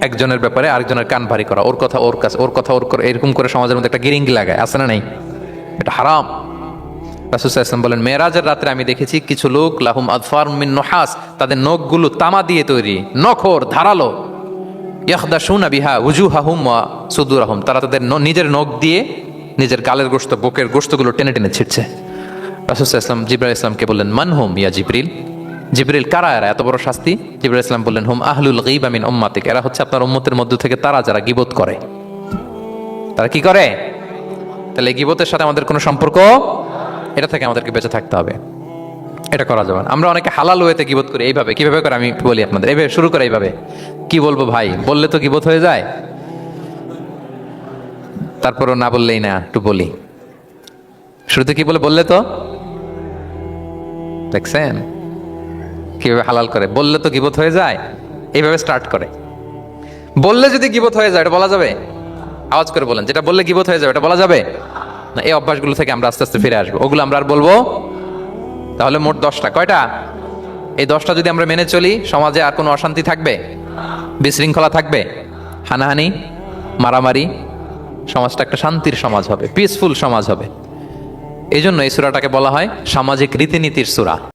একজনের ব্যাপারে আরেকজনের কান ভারী করা, ওর কথা ওর কাছে, ওর কথা ওর করে, এরকম করে সমাজের মধ্যে একটা গিরিঙ্গি লাগায়, আছে না? নেই? এটা হারাম। রাসূল সাল্লাল্লাহু আলাইহি ওয়াসাল্লাম বলেন, মেরাজের রাতে আমি দেখেছি কিছু লোক, লাহুম আযফার মিন নুহাস, তাদের নখগুলো তামা দিয়ে তৈরি, নখর ধারালো, ইয়াখদাশুনা বিহা উজুহাহুম ওয়া সুদুরহুম, তারা তাদের নিজের নখ দিয়ে নিজের গালের গোশত, বুকের গোশতগুলো টেনে টেনে ছিঁড়ছে। রাসূল সাল্লাল্লাহু আলাইহি ওয়াসাল্লাম জিবরাইল আলাইহিস সালামকে বললেন, মান হুম ইয়া জিবরিল? জিবরিল, কারা এরা, এত বড় শাস্তি? জিবরাইল আলাইহিস সালাম বললেন, হুম আহলুল গীবা মিন উম্মাতিক, এরা হচ্ছে আপনার উম্মতের মধ্য থেকে তারা যারা গীবত করে। তারা কি করে? তাহলে গীবতের সাথে আমাদের কোনো সম্পর্ক, এটা থেকে আমাদেরকে বেঁচে থাকতে হবে, এটা করা যাবে না। আমরা অনেকে হালাল ওয়েতে গীবত করি। এইভাবে কিভাবে করে আমি বলি আপনাদের, এইভাবে শুরু করে, এইভাবে কি বলবো ভাই, বললে তো গীবত হয়ে যায়, তারপরও না বললেই না, একটু বলি। শুরুতে কি বললে তো, দেখছেন কিভাবে হালাল করে, বললে তো গীবত হয়ে যায়, এইভাবে স্টার্ট করে। বললে যদি গীবত হয়ে যায়, এটা বলা যাবে? আওয়াজ করে বলেন, যেটা বললে গীবত হয়ে যাবে এটা বলা যাবে না? এই অভ্যাসগুলো থেকে আমরা আস্তে আস্তে ফিরে আসবো, ওগুলো আমরা আর বলবো। তাহলে মোট 10টা, কয়টা? এই 10টা যদি আমরা মেনে চলি, সমাজে আর কোনো অশান্তি থাকবে? বিশৃঙ্খলা থাকবে? হানাহানি, মারামারি? সমাজটা একটা শান্তির সমাজ হবে, পিসফুল সমাজ হবে। এই জন্য এই সূরাটাকে বলা হয় সামাজিক রীতিনীতির সূরা।